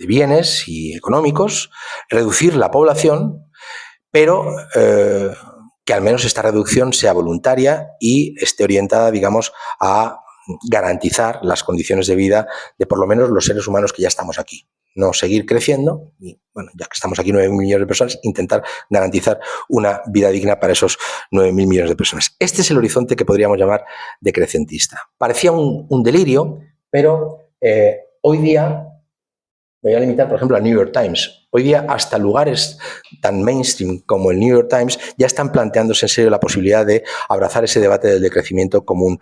bienes y económicos, reducir la población, pero que al menos esta reducción sea voluntaria y esté orientada, digamos, a garantizar las condiciones de vida de por lo menos los seres humanos que ya estamos aquí. No seguir creciendo y, bueno, ya que estamos aquí 9.000 millones de personas, intentar garantizar una vida digna para esos 9.000 millones de personas. Este es el horizonte que podríamos llamar decrecentista. Parecía un delirio, pero hoy día, me voy a limitar, por ejemplo, al New York Times. Hoy día, hasta lugares tan mainstream como el New York Times ya están planteándose en serio la posibilidad de abrazar ese debate del decrecimiento como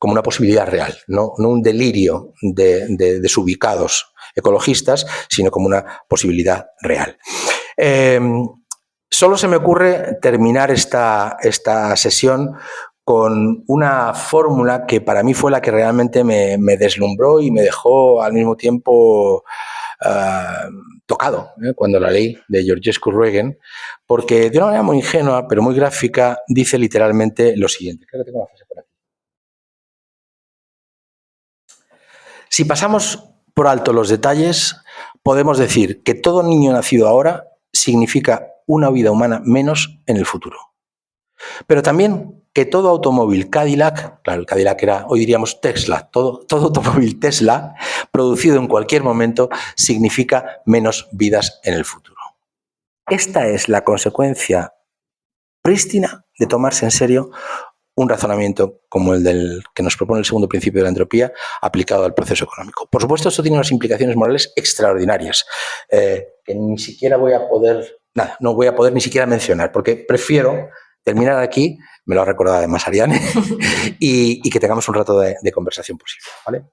una posibilidad real, no un delirio de desubicados ecologistas, sino como una posibilidad real. Solo se me ocurre terminar esta sesión con una fórmula que para mí fue la que realmente me deslumbró y me dejó al mismo tiempo tocado cuando la leí, de Georgescu Reagan, porque de una manera muy ingenua, pero muy gráfica, dice literalmente lo siguiente. Creo que tengo una frase por aquí. Si pasamos por alto los detalles, podemos decir que todo niño nacido ahora significa una vida humana menos en el futuro. Pero también que todo automóvil Cadillac, claro, el Cadillac era, hoy diríamos Tesla, todo automóvil Tesla, producido en cualquier momento, significa menos vidas en el futuro. Esta es la consecuencia prístina de tomarse en serio un razonamiento como el del que nos propone el segundo principio de la entropía aplicado al proceso económico. Por supuesto, esto tiene unas implicaciones morales extraordinarias que ni siquiera voy a poder, no voy a poder ni siquiera mencionar, porque prefiero terminar aquí, me lo ha recordado además Ariane, y que tengamos un rato de conversación posible, ¿vale?